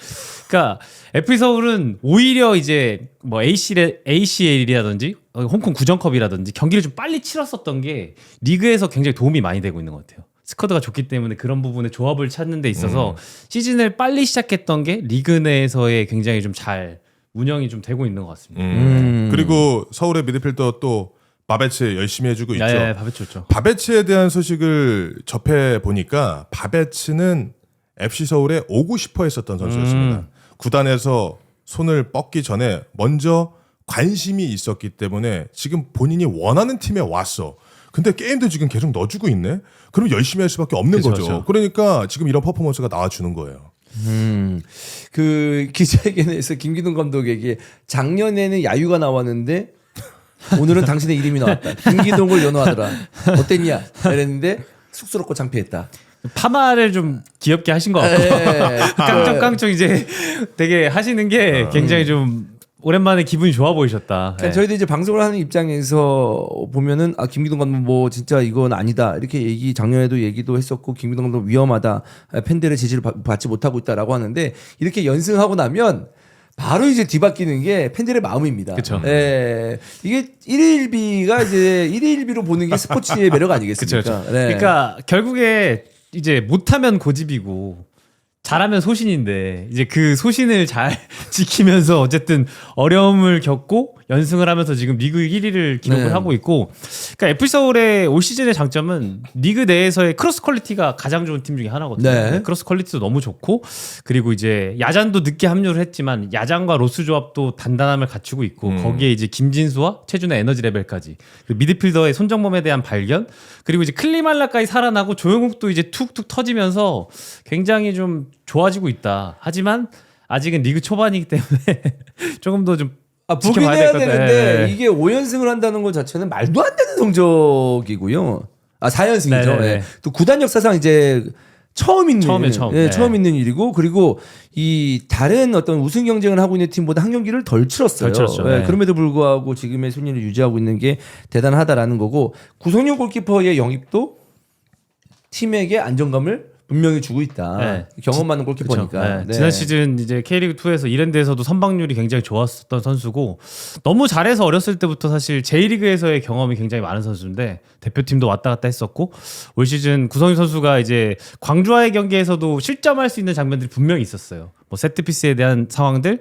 C: 그러니까 FC 서울은 오히려 이제 뭐 ACL이라든지 홍콩 구정컵이라든지 경기를 좀 빨리 치렀었던 게 리그에서 굉장히 도움이 많이 되고 있는 것 같아요. 스쿼드가 좋기 때문에 그런 부분에 조합을 찾는 데 있어서 시즌을 빨리 시작했던 게 리그 내에서의 굉장히 좀 잘 운영이 좀 되고 있는 것 같습니다.
B: 그리고 서울의 미드필더 또 바베츠 열심히 해주고 있죠.
C: 네, 바베츠 좋죠.
B: 바베츠에 대한 소식을 접해 보니까 바베츠는 FC 서울에 오고 싶어 했었던 선수였습니다. 구단에서 손을 뻗기 전에 먼저 관심이 있었기 때문에 지금 본인이 원하는 팀에 왔어. 근데 게임도 지금 계속 넣어주고 있네. 그럼 열심히 할 수밖에 없는 거죠.
C: 그렇죠.
B: 그러니까 지금 이런 퍼포먼스가 나와주는 거예요.
A: 그 기자회견에서 김기동 감독에게 작년에는 야유가 나왔는데 오늘은 당신의 이름이 나왔다. 김기동을 연호하더라. 어땠냐? 이랬는데 쑥스럽고 창피했다.
C: 파마를 좀 귀엽게 하신 것 같고 깡총깡총 이제 되게 하시는 게 굉장히 좀 오랜만에 기분이 좋아 보이셨다.
A: 그러니까 저희도 이제 방송을 하는 입장에서 보면은 김기동 감독 뭐 진짜 이건 아니다 이렇게 작년에도 얘기도 했었고 김기동 감독 위험하다 팬들의 지지를 받지 못하고 있다라고 하는데 이렇게 연승하고 나면 바로 이제 뒤바뀌는 게 팬들의 마음입니다.
C: 그쵸.
A: 예. 이게 1위1비가 이제 1위1비로 보는 게 스포츠의 매력 아니겠습니까?
C: 그쵸.
A: 네.
C: 그러니까 결국에 이제 못하면 고집이고 잘하면 소신인데 이제 그 소신을 잘 지키면서 어쨌든 어려움을 겪고 연승을 하면서 지금 리그 1위를 기록을
A: 네.
C: 하고 있고 그러니까 FC 서울의 올 시즌의 장점은 리그 내에서의 크로스 퀄리티가 가장 좋은 팀 중에 하나거든요.
A: 네.
C: 크로스 퀄리티도 너무 좋고 그리고 이제 야잔도 늦게 합류를 했지만 야잔과 로스 조합도 단단함을 갖추고 있고 거기에 이제 김진수와 최준의 에너지 레벨까지 그리고 미드필더의 손정범에 대한 발견 그리고 이제 클리말라까지 살아나고 조영욱도 이제 툭툭 터지면서 굉장히 좀 좋아지고 있다. 하지만 아직은 리그 초반이기 때문에 조금 더 좀
A: 보긴
C: 지켜봐야
A: 해야
C: 될 것 같아요.
A: 되는데
C: 네.
A: 이게 5연승을 한다는 것 자체는 말도 안 되는 성적이고요. 4연승이죠.
C: 네.
A: 예. 또 구단 역사상 이제 처음 있는
C: 처음. 네.
A: 처음 있는 일이고 그리고 이 다른 어떤 우승 경쟁을 하고 있는 팀보다 한 경기를 덜 치렀어요.
C: 덜 치렀죠.
A: 예,
C: 네.
A: 그럼에도 불구하고 지금의 순위를 유지하고 있는 게 대단하다라는 거고 구성용 골키퍼의 영입도 팀에게 안정감을 분명히 주고 있다.
C: 네.
A: 경험 많은 골키퍼니까.
C: 네. 지난 시즌 이제 K리그 2에서 이랜드에서도 선방률이 굉장히 좋았었던 선수고 너무 잘해서 어렸을 때부터 사실 J리그에서의 경험이 굉장히 많은 선수인데 대표팀도 왔다 갔다 했었고 올 시즌 구성희 선수가 이제 광주와의 경기에서도 실점할 수 있는 장면들이 분명히 있었어요. 뭐 세트피스에 대한 상황들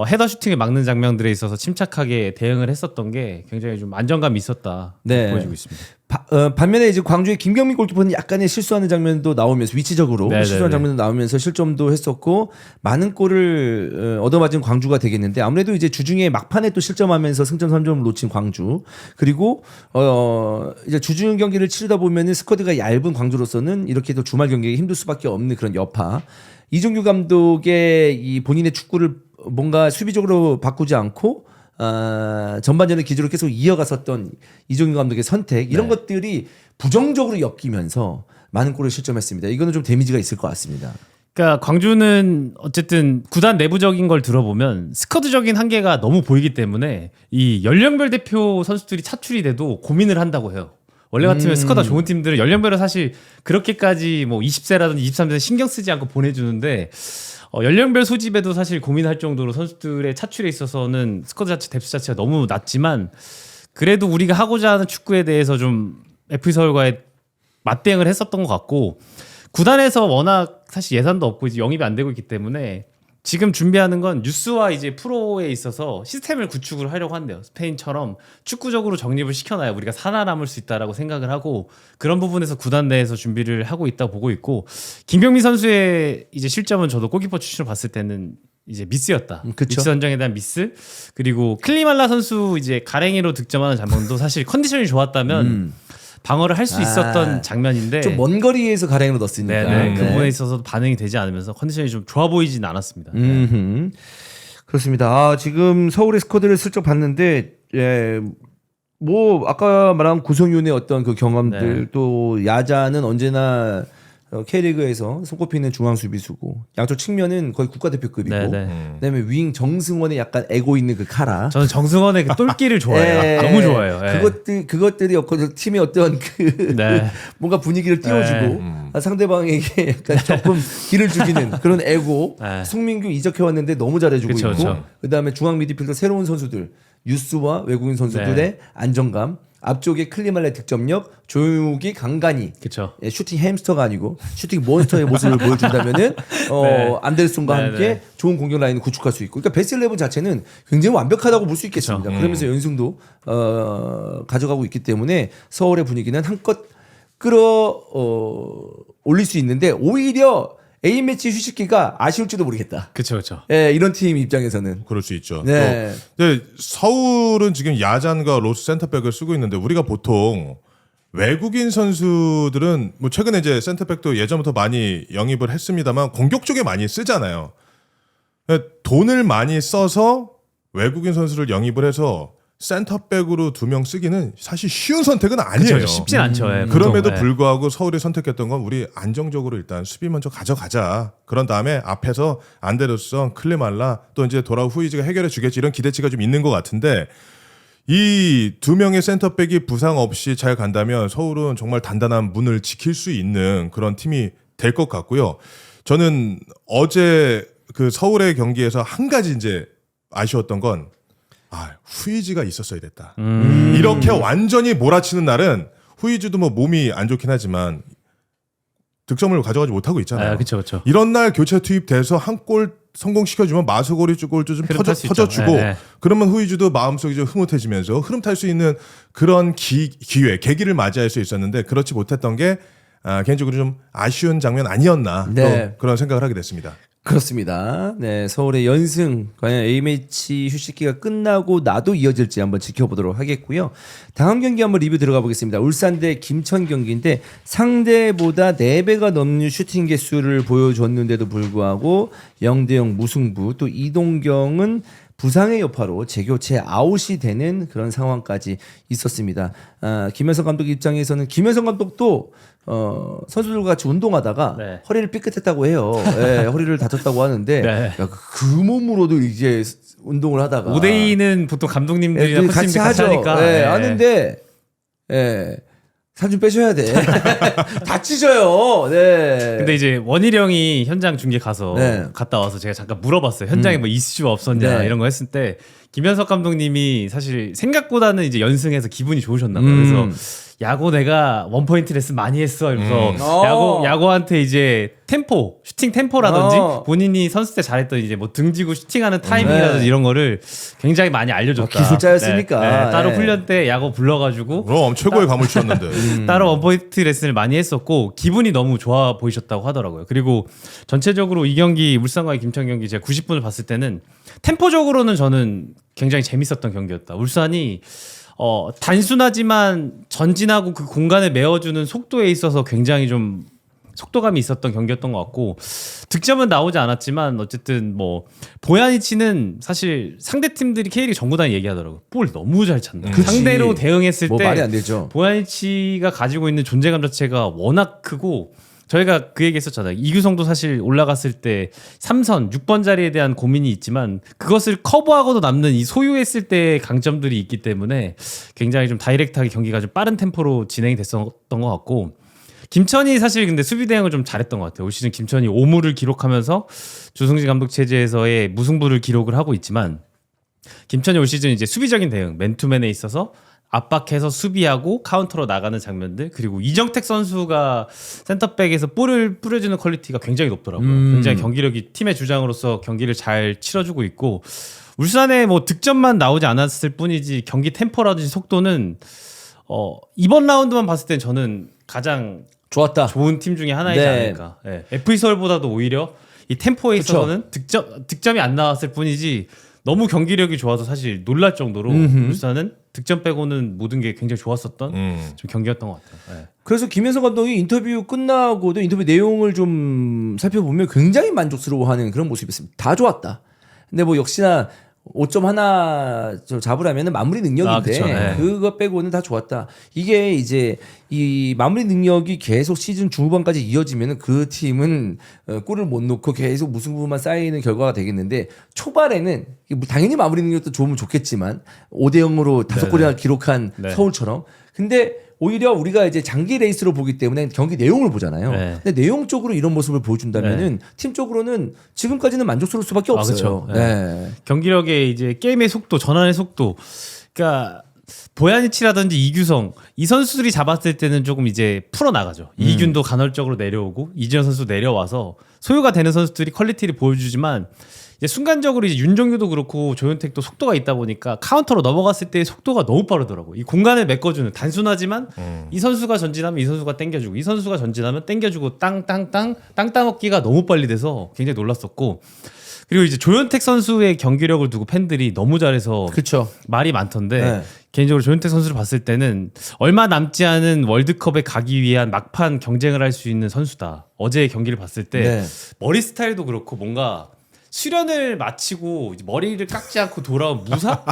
C: 헤더 슈팅을 막는 장면들에 있어서 침착하게 대응을 했었던 게 굉장히 좀 안정감이 있었다
A: 네.
C: 보여지고 있습니다.
A: 반면에 이제 광주의 김경민 골키퍼는 약간의 실수하는 장면도 나오면서 위치적으로
C: 네네네.
A: 실수하는 장면도 나오면서 실점도 했었고 많은 골을 얻어맞은 광주가 되겠는데 아무래도 이제 주중에 막판에 또 실점하면서 승점 3점을 놓친 광주 그리고 이제 주중 경기를 치르다 보면은 스쿼드가 얇은 광주로서는 이렇게 또 주말 경기에 힘들 수밖에 없는 그런 여파. 이종규 감독의 이 본인의 축구를 뭔가 수비적으로 바꾸지 않고 전반전의 기조를 계속 이어갔었던 이종규 감독의 선택 이런 것들이 부정적으로 엮이면서 많은 골을 실점했습니다. 이거는 좀 데미지가 있을 것 같습니다.
C: 그러니까 광주는 어쨌든 구단 내부적인 걸 들어보면 스쿼드적인 한계가 너무 보이기 때문에 이 연령별 대표 선수들이 차출이 돼도 고민을 한다고 해요. 원래 같으면 스쿼드가 좋은 팀들은 연령별로 사실 그렇게까지 뭐 20세라든지 23세 신경 쓰지 않고 보내주는데 연령별 소집에도 사실 고민할 정도로 선수들의 차출에 있어서는 스쿼드 자체 뎁스 자체가 너무 낮지만 그래도 우리가 하고자 하는 축구에 대해서 좀 FC 서울과의 맞대응을 했었던 것 같고 구단에서 워낙 사실 예산도 없고 이제 영입이 안 되고 있기 때문에 지금 준비하는 건 뉴스와 이제 프로에 있어서 시스템을 구축을 하려고 한대요. 스페인처럼 축구적으로 정립을 시켜놔야 우리가 살아남을 수 있다라고 생각을 하고 그런 부분에서 구단 내에서 준비를 하고 있다고 보고 있고 김경민 선수의 이제 실점은 저도 골키퍼 출신으로 봤을 때는 이제 미스였다.
A: 그쵸.
C: 위치 선정에 대한 미스 그리고 클리말라 선수 이제 가랭이로 득점하는 장면도 사실 컨디션이 좋았다면 방어를 할 수 있었던 장면인데
A: 좀 먼 거리에서 가랭이로 넣었으니까.
C: 네네. 그 부분에 있어서 반응이 되지 않으면서 컨디션이 좀 좋아 보이진 않았습니다.
A: 그렇습니다. 지금 서울의 스쿼드를 슬쩍 봤는데, 뭐 아까 말한 구성윤의 어떤 그 경험들 또 야자는 언제나 K리그에서 손꼽히는 중앙 수비수고 양쪽 측면은 거의 국가대표급이고 그다음에 윙 정승원의 약간 애고 있는 그 카라.
C: 저는 정승원의 그 똘끼를 좋아해요. 너무 좋아해요.
A: 그것들이 팀의 어떤 그 뭔가 분위기를 띄워주고 상대방에게 약간 조금 길을 죽이는 그런 애고. 송민규 이적해 왔는데 너무 잘해주고 있고. 그다음에 중앙 미드필더 새로운 선수들 유스와 외국인 선수들의 안정감. 앞쪽에 클리말레 득점력, 조용욱이 간간히 슈팅 햄스터가 아니고 슈팅 몬스터의 모습을 보여준다면은 안델슨과 함께 좋은 공격 라인을 구축할 수 있고, 그러니까 베스트 11 자체는 굉장히 완벽하다고 볼 수 있겠습니다. 그러면서 연승도 가져가고 있기 때문에 서울의 분위기는 한껏 올릴 수 있는데 오히려 A매치 휴식기가 아쉬울지도 모르겠다.
C: 그렇죠.
A: 이런 팀 입장에서는
B: 그럴 수 있죠.
A: 네.
B: 근데 서울은 지금 야잔과 로스 센터백을 쓰고 있는데 우리가 보통 외국인 선수들은 뭐 최근에 이제 센터백도 예전부터 많이 영입을 했습니다만 공격 쪽에 많이 쓰잖아요. 돈을 많이 써서 외국인 선수를 영입을 해서 센터백으로 2명 쓰기는 사실 쉬운 선택은 아니에요.
C: 그쵸, 쉽진 않죠. 예,
B: 그럼에도
C: 보통, 예.
B: 불구하고 서울이 선택했던 건 우리 안정적으로 일단 수비 먼저 가져가자. 그런 다음에 앞에서 안데르슨, 클리말라 또 이제 돌아오 후이지가 해결해 주겠지 이런 기대치가 좀 있는 것 같은데 이 2명의 센터백이 부상 없이 잘 간다면 서울은 정말 단단한 문을 지킬 수 있는 그런 팀이 될 것 같고요. 저는 어제 그 서울의 경기에서 한 가지 이제 아쉬웠던 건 후이지가 있었어야 됐다. 이렇게 완전히 몰아치는 날은 후이지도 뭐 몸이 안 좋긴 하지만 득점을 가져가지 못하고 있잖아요.
C: 그렇죠.
B: 이런 날 교체 투입돼서 한 골 성공시켜주면 마수고리 골도 좀 터져주고 그러면 후이지도 마음속이 좀 흐뭇해지면서 흐름 탈 수 있는 그런 계기를 맞이할 수 있었는데 그렇지 못했던 게 개인적으로 좀 아쉬운 장면 아니었나 또 그런 생각을 하게 됐습니다.
A: 그렇습니다. 네, 서울의 연승 과연 A매치 휴식기가 끝나고 나도 이어질지 한번 지켜보도록 하겠고요. 다음 경기 한번 리뷰 들어가 보겠습니다. 울산 대 김천 경기인데 상대보다 4배가 넘는 슈팅 개수를 보여줬는데도 불구하고 0대0 무승부. 또 이동경은 부상의 여파로 재교체 아웃이 되는 그런 상황까지 있었습니다. 김현성 감독 입장에서는 김현성 감독도 선수들과 같이 운동하다가 허리를 삐끗했다고 해요. 네, 허리를 다쳤다고 하는데 야, 그 몸으로도 이제 운동을 하다가
C: 5대2는 보통 감독님들이랑
A: 같이 하죠.
C: 하니까
A: 하는데 살 좀 빼셔야 돼. 다치셔요. 네.
C: 근데 이제 원일 형이 현장 중계 가서 갔다 와서 제가 잠깐 물어봤어요. 현장에 뭐 이슈 없었냐 이런 거 했을 때 김현석 감독님이 사실 생각보다는 이제 연승해서 기분이 좋으셨나 봐요. 그래서 야구 내가 원포인트 레슨 많이 했어. 이러면서 야구한테 이제 템포, 슈팅 템포라든지 본인이 선수 때 잘했던 이제 뭐 등지고 슈팅하는 타이밍이라든지 이런 거를 굉장히 많이 알려줬다.
A: 기술자였으니까.
C: 따로 훈련 때 야구 불러가지고
B: 그럼 최고의 가물치였는데
C: 따로 원포인트 레슨을 많이 했었고 기분이 너무 좋아 보이셨다고 하더라고요. 그리고 전체적으로 이 경기 울산과의 김천 경기 제가 90분을 봤을 때는 템포적으로는 저는 굉장히 재밌었던 경기였다. 울산이 단순하지만 전진하고 그 공간을 메워주는 속도에 있어서 굉장히 좀 속도감이 있었던 경기였던 것 같고 득점은 나오지 않았지만 어쨌든 뭐 보야니치는 사실 상대 팀들이 K리그 정구단이 얘기하더라고요. 볼 너무 잘 찬다. 상대로 대응했을 때
A: 말이 안 되죠.
C: 보야니치가 가지고 있는 존재감 자체가 워낙 크고 저희가 그 얘기 했었잖아요. 이규성도 사실 올라갔을 때 3선 6번 자리에 대한 고민이 있지만 그것을 커버하고도 남는 이 소유했을 때의 강점들이 있기 때문에 굉장히 좀 다이렉트하게 경기가 좀 빠른 템포로 진행이 됐었던 것 같고 김천이 사실 근데 수비 대응을 좀 잘했던 것 같아요. 올 시즌 김천이 5무를 기록하면서 주승진 감독 체제에서의 무승부를 기록을 하고 있지만 김천이 올 시즌 이제 수비적인 대응 맨투맨에 있어서 압박해서 수비하고 카운터로 나가는 장면들 그리고 이정택 선수가 센터백에서 볼을 뿌려주는 퀄리티가 굉장히 높더라고요. 굉장히 경기력이 팀의 주장으로서 경기를 잘 치러주고 있고 울산에 뭐 득점만 나오지 않았을 뿐이지 경기 템포라든지 속도는 이번 라운드만 봤을 땐 저는 가장 좋은 팀 중에 하나이지 않을까. FE 서울보다도 오히려 이 템포에 있어서는 득점이 안 나왔을 뿐이지 너무 경기력이 좋아서 사실 놀랄 정도로 울산은 득점 빼고는 모든 게 굉장히 좋았었던 좀 경기였던 것 같아요.
A: 그래서 김현성 감독이 인터뷰 끝나고도 인터뷰 내용을 좀 살펴보면 굉장히 만족스러워하는 그런 모습이었습니다. 다 좋았다. 근데 뭐 역시나 5점 하나 좀 잡으려면 마무리 능력인데 그거 빼고는 다 좋았다. 이게 이제 이 마무리 능력이 계속 시즌 중후반까지 이어지면 그 팀은 골을 못 넣고 계속 무승부만 쌓이는 결과가 되겠는데 초반에는 당연히 마무리 능력도 좋으면 좋겠지만 5대0으로 5골이나 기록한 서울처럼 근데 오히려 우리가 이제 장기 레이스로 보기 때문에 경기 내용을 보잖아요. 근데 내용적으로 이런 모습을 보여준다면은 팀적으로는 지금까지는 만족스러울 수밖에 없어요.
C: 경기력의 이제 게임의 속도, 전환의 속도. 그러니까 보야니치라든지 이규성 이 선수들이 잡았을 때는 조금 이제 풀어 나가죠. 이균도 간헐적으로 내려오고 이지현 선수 내려와서 소요가 되는 선수들이 퀄리티를 보여주지만. 이제 순간적으로 이제 윤종규도 그렇고 조현택도 속도가 있다 보니까 카운터로 넘어갔을 때 속도가 너무 빠르더라고. 이 공간을 메꿔주는 단순하지만 이 선수가 전진하면 이 선수가 땡겨주고 이 선수가 전진하면 땡겨주고 땅 따먹기가 너무 빨리 돼서 굉장히 놀랐었고 그리고 이제 조현택 선수의 경기력을 두고 팬들이 너무 잘해서 말이 많던데 개인적으로 조현택 선수를 봤을 때는 얼마 남지 않은 월드컵에 가기 위한 막판 경쟁을 할 수 있는 선수다. 어제의 경기를 봤을 때 머리 스타일도 그렇고 뭔가 수련을 마치고 이제 머리를 깎지 않고 돌아온 무사?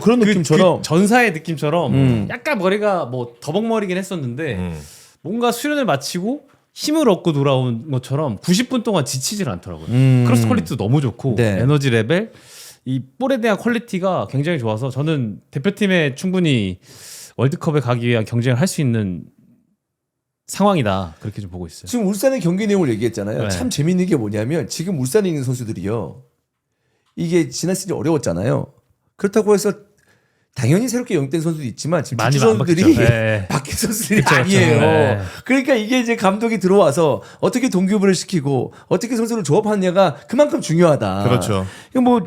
A: 그런 느낌처럼.
C: 전사의 느낌처럼
A: 음.
C: 약간 머리가 뭐 더벅머리긴 했었는데 뭔가 수련을 마치고 힘을 얻고 돌아온 것처럼 90분 동안 지치질 않더라고요. 크로스 퀄리티도 너무 좋고
A: 네.
C: 에너지 레벨, 이 볼에 대한 퀄리티가 굉장히 좋아서 저는 대표팀에 충분히 월드컵에 가기 위한 경쟁을 할 수 있는 상황이다. 그렇게 좀 보고 있어요.
A: 지금 울산의 경기 내용을 얘기했잖아요.
C: 네.
A: 참 재밌는 게 뭐냐면 지금 울산에 있는 선수들이요. 이게 지난 시즌 어려웠잖아요. 그렇다고 해서 당연히 새롭게 영입된 선수도 있지만 지금
C: 많이
A: 주주
C: 안
A: 선수들이
C: 바뀌죠. 네.
A: 바뀐 선수들이
C: 그쵸, 그쵸.
A: 아니에요.
C: 네.
A: 그러니까 이게 이제 감독이 들어와서 어떻게 동기부여를 시키고 어떻게 선수를 조합하느냐가 그만큼 중요하다.
B: 그렇죠.
A: 이거 뭐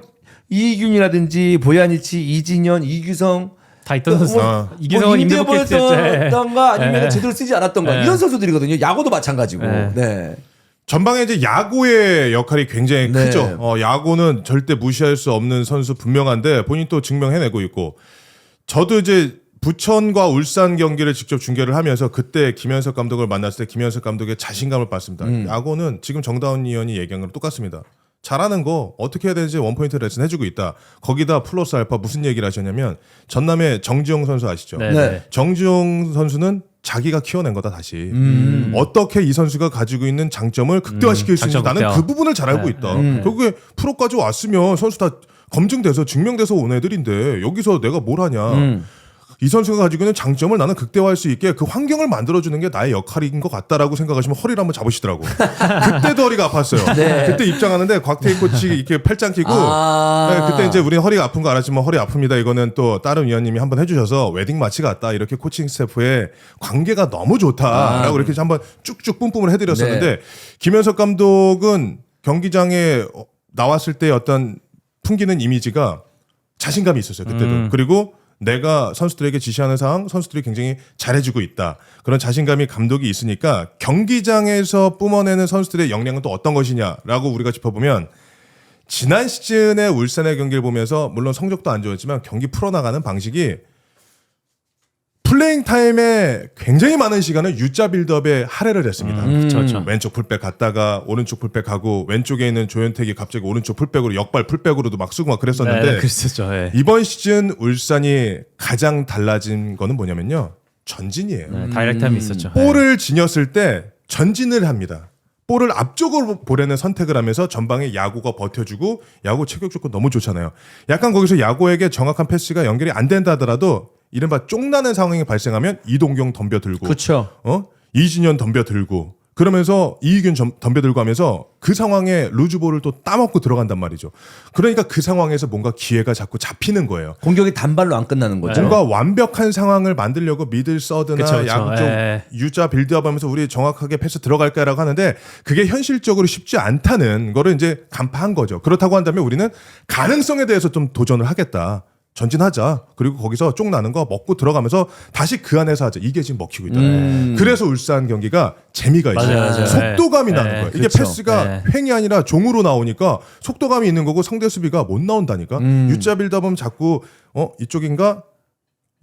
A: 이익균이라든지 보야니치, 이진현, 이규성
C: 다 있던 선수. 이기성은
A: 임대보였던가 아니면
C: 네.
A: 제대로 쓰지 않았던가
C: 네.
A: 이런 선수들이거든요. 야구도 마찬가지고.
C: 네.
A: 네.
B: 전방에 이제 야구의 역할이 굉장히
A: 네.
B: 크죠. 야구는 절대 무시할 수 없는 선수 분명한데 본인 또 증명해내고 있고 저도 이제 부천과 울산 경기를 직접 중계를 하면서 그때 김현석 감독을 만났을 때 김현석 감독의 자신감을 봤습니다. 야구는 지금 정다운 의원이 얘기한 거랑 똑같습니다. 잘하는 거 어떻게 해야 되는지 원포인트 레슨 해주고 있다. 거기다 플러스 알파 무슨 얘기를 하셨냐면 전남의 정지용 선수 아시죠?
C: 네.
A: 네.
B: 정지용 선수는 자기가 키워낸 거다 다시. 어떻게 이 선수가 가지고 있는 장점을 극대화시킬 수 있는지
C: 장점
B: 나는
C: 극대화.
B: 그 부분을 잘 알고 있다. 결국에 프로까지 왔으면 선수 다 검증돼서 증명돼서 온 애들인데 여기서 내가 뭘 하냐. 이 선수가 가지고 있는 장점을 나는 극대화할 수 있게 그 환경을 만들어주는 게 나의 역할인 것 같다라고 생각하시면 허리를 한번 잡으시더라고. 그때도 허리가 아팠어요.
A: 네.
B: 그때 입장하는데 곽태희 코치 이렇게 팔짱 끼고
A: 아.
B: 네, 그때 이제 우리는 허리가 아픈 거 알았지만 허리 아픕니다. 이거는 또 다른 위원님이 한번 해주셔서 웨딩 마치 같다. 이렇게 코칭 스태프의 관계가 너무 좋다라고 이렇게 한번 쭉쭉 뿜뿜을 해드렸었는데
A: 네.
B: 김현석 감독은 경기장에 나왔을 때 어떤 풍기는 이미지가 자신감이 있었어요. 그때도. 그리고 내가 선수들에게 지시하는 상황 선수들이 굉장히 잘해주고 있다. 그런 자신감이 감독이 있으니까 경기장에서 뿜어내는 선수들의 역량은 또 어떤 것이냐라고 우리가 짚어보면 지난 시즌에 울산의 경기를 보면서 물론 성적도 안 좋았지만 경기 풀어나가는 방식이 플레잉 타임에 굉장히 많은 시간을 U자 빌드업에 할애를 했습니다.
C: 그렇죠.
B: 왼쪽 풀백 갔다가 오른쪽 풀백 가고 왼쪽에 있는 조현택이 갑자기 오른쪽 풀백으로 역발 풀백으로도 막 쓰고 막 그랬었는데
C: 네, 그랬었죠. 네.
B: 이번 시즌 울산이 가장 달라진 거는 뭐냐면요. 전진이에요.
C: 네, 다이렉트함이 있었죠.
B: 볼을 지녔을 때 전진을 합니다. 볼을 앞쪽으로 보내는 선택을 하면서 전방에 야구가 버텨주고 야구 체격 좋고 너무 좋잖아요. 약간 거기서 야구에게 정확한 패스가 연결이 안 된다 하더라도 이른바 쫑나는 상황이 발생하면 이동경 덤벼들고
A: 그렇죠.
B: 이진현 덤벼들고 그러면서 이익균 덤벼들고 하면서 그 상황에 루즈볼을 또 따먹고 들어간단 말이죠. 그러니까 그 상황에서 뭔가 기회가 자꾸 잡히는 거예요.
A: 공격이 단발로 안 끝나는 거죠.
B: 뭔가 완벽한 상황을 만들려고 미들 서드나
C: 그쵸, 그쵸.
B: 야구 쪽
C: 예.
B: U자 빌드업하면서 우리 정확하게 패스 들어갈까라고 하는데 그게 현실적으로 쉽지 않다는 거를 이제 간파한 거죠. 그렇다고 한다면 우리는 가능성에 대해서 좀 도전을 하겠다. 전진하자. 그리고 거기서 쪽 나는 거 먹고 들어가면서 다시 그 안에서 하자. 이게 지금 먹히고 있다. 그래서 울산 경기가 재미가 있어요.
C: 맞아요.
B: 속도감이
C: 네.
B: 나는 거예요. 이게
A: 그렇죠.
B: 패스가
C: 네.
B: 횡이 아니라 종으로 나오니까 속도감이 있는 거고 상대 수비가 못 나온다니까. U자 빌드업은 자꾸 이쪽인가?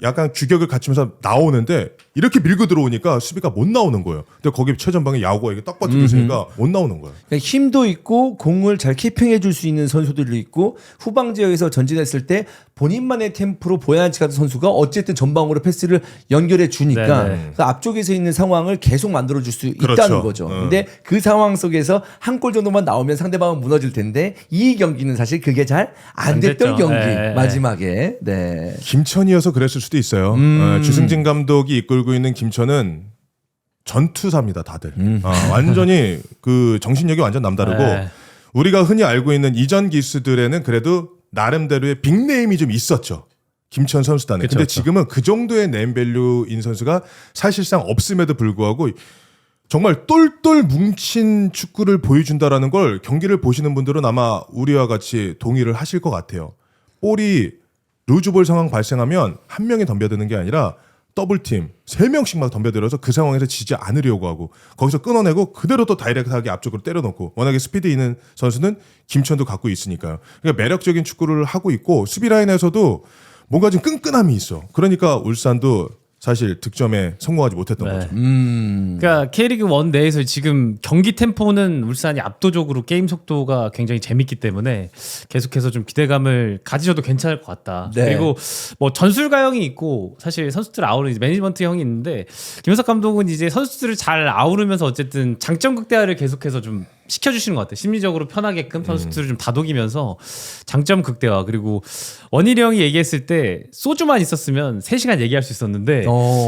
B: 약간 규격을 갖추면서 나오는데 이렇게 밀고 들어오니까 수비가 못 나오는 거예요. 근데 거기 최전방에 야구가 이게 딱 버티고 있으니까 못 나오는 거예요.
A: 그러니까 힘도 있고 공을 잘 키핑해 줄 수 있는 선수들도 있고 후방 지역에서 전진했을 때 본인만의 템포로 보야한치 같은 선수가 어쨌든 전방으로 패스를 연결해 주니까
C: 네네.
A: 그 앞쪽에서 있는 상황을 계속 만들어 줄 수 있다는
B: 그렇죠.
A: 거죠. 근데 그 상황 속에서 한 골 정도만 나오면 상대방은 무너질 텐데 이 경기는 사실 그게 잘 안
C: 안
A: 됐던
C: 됐죠.
A: 경기
C: 네.
A: 마지막에. 네.
B: 김천이어서 그랬을 수도 있어요. 주승진 감독이 이끌고 있는 김천은 전투사입니다, 다들. 완전히 그 정신력이 완전 남다르고
C: 네.
B: 우리가 흔히 알고 있는 이전 기수들에는 그래도 나름대로의 빅네임이 좀 있었죠. 김천 선수단에.
C: 그쵸,
B: 근데
C: 그쵸.
B: 지금은 그 정도의 네임밸류인 선수가 사실상 없음에도 불구하고 정말 똘똘 뭉친 축구를 보여준다라는 걸 경기를 보시는 분들은 아마 우리와 같이 동의를 하실 것 같아요. 볼이 루즈볼 상황 발생하면 한 명이 덤벼드는 게 아니라 더블팀 3명씩 막 덤벼들어서 그 상황에서 지지 않으려고 하고 거기서 끊어내고 그대로 또 다이렉트하게 앞쪽으로 때려놓고 워낙에 스피드 있는 선수는 김천도 갖고 있으니까요. 그러니까 매력적인 축구를 하고 있고 수비 라인에서도 뭔가 좀 끈끈함이 있어. 그러니까 울산도 사실 득점에 성공하지 못했던 거죠.
C: 그러니까 K리그 1 내에서 지금 경기 템포는 울산이 압도적으로 게임 속도가 굉장히 재밌기 때문에 계속해서 좀 기대감을 가지셔도 괜찮을 것 같다.
A: 네.
C: 그리고 뭐 전술가형이 있고 사실 선수들 아우르는 이제 매니지먼트 형이 있는데 김현석 감독은 이제 선수들을 잘 아우르면서 어쨌든 장점 극대화를 계속해서 좀 시켜주시는 것 같아요. 심리적으로 편하게끔 선수들을 좀 다독이면서 장점 극대화. 그리고 원일이 형이 얘기했을 때 소주만 있었으면 3시간 얘기할 수 있었는데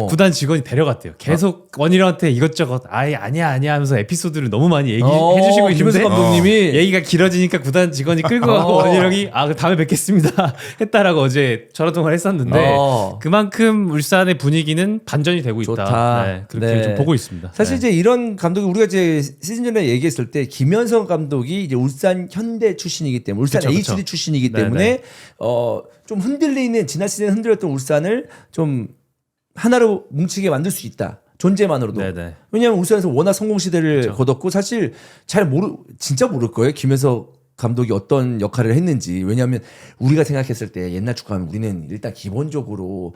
C: 구단 직원이 데려갔대요. 계속 원일이 형한테 이것저것 아니야 하면서 에피소드를 너무 많이 얘기해 주시고 있는데
A: 김현석 감독님이
C: 얘기가 길어지니까 구단 직원이 끌고 가고 원일이 형이 다음에 뵙겠습니다 했다라고 어제 전화 통화를 했었는데 그만큼 울산의 분위기는 반전이 되고 있다.
A: 좋다.
C: 네, 그렇게
A: 네.
C: 좀 보고 있습니다.
A: 사실
C: 네.
A: 이제 이런 감독이 우리가 이제 시즌 전에 얘기했을 때 김현성 감독이 이제 울산 현대 출신이기 때문에 울산
C: 그쵸,
A: HD
C: 그쵸.
A: 출신이기
C: 네,
A: 때문에
C: 네.
A: 좀 흔들리는 지난 시즌 흔들렸던 울산을 좀 하나로 뭉치게 만들 수 있다. 존재만으로도.
C: 네네.
A: 왜냐하면 울산에서 워낙 성공 시대를 거뒀고 사실 진짜 모를 거예요. 김현석 감독이 어떤 역할을 했는지. 왜냐하면 우리가 생각했을 때 옛날 축구하면 우리는 일단 기본적으로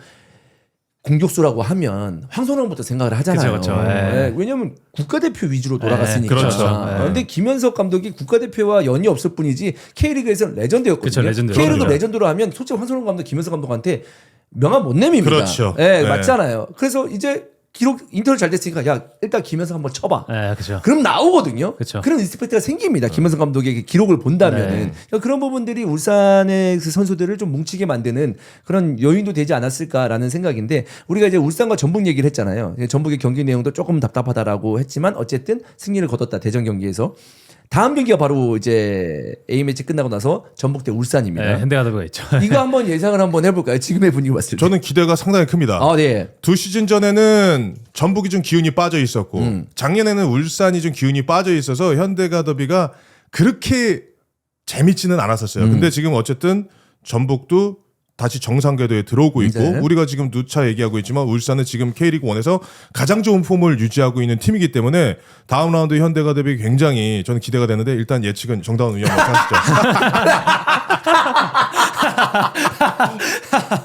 A: 공격수라고 하면 황선홍부터 생각을 하잖아요.
C: 그쵸, 그쵸.
A: 네, 왜냐하면 국가대표 위주로 돌아갔으니까.
C: 그렇죠.
A: 그런데 김현석 감독이 국가대표와 연이 없을 뿐이지 K리그에서는 레전드였거든요.
C: 그쵸, 레전드죠.
A: K리그
C: 그렇죠.
A: 레전드로 하면 솔직히 황선홍 감독, 김현석 감독한테 명함 못 내밉니다.
B: 그렇죠.
A: 네,
B: 네.
A: 맞잖아요. 그래서 이제 기록 인터뷰 잘 됐으니까 야 일단 김현석 한번 쳐봐.
C: 네, 그렇죠.
A: 그럼 나오거든요.
C: 그쵸.
A: 그런 리스펙트가 생깁니다. 김현석 감독의 기록을 본다면은 그러니까 그런 부분들이 울산의 그 선수들을 좀 뭉치게 만드는 그런 요인도 되지 않았을까라는 생각인데 우리가 이제 울산과 전북 얘기를 했잖아요. 전북의 경기 내용도 조금 답답하다라고 했지만 어쨌든 승리를 거뒀다 대전 경기에서. 다음 경기가 바로 이제 A 매치 끝나고 나서 전북 대 울산입니다.
C: 네, 현대가드가 있죠.
A: 이거 한번 예상을 한번 해볼까요? 지금의 분위기 봤을 때.
B: 저는 기대가 상당히 큽니다.
A: 네.
B: 2시즌 전에는 전북이 좀 기운이 빠져 있었고 작년에는 울산이 좀 기운이 빠져 있어서 현대가 더비가 그렇게 재밌지는 않았었어요. 근데 지금 어쨌든 전북도 다시 정상 궤도에 들어오고 있고
A: 네.
B: 우리가 지금 누차 얘기하고 있지만 울산은 지금 K리그 1에서 가장 좋은 폼을 유지하고 있는 팀이기 때문에 다음 라운드 현대가 대비 굉장히 저는 기대가 되는데 일단 예측은 정다운 의원님께 하시죠.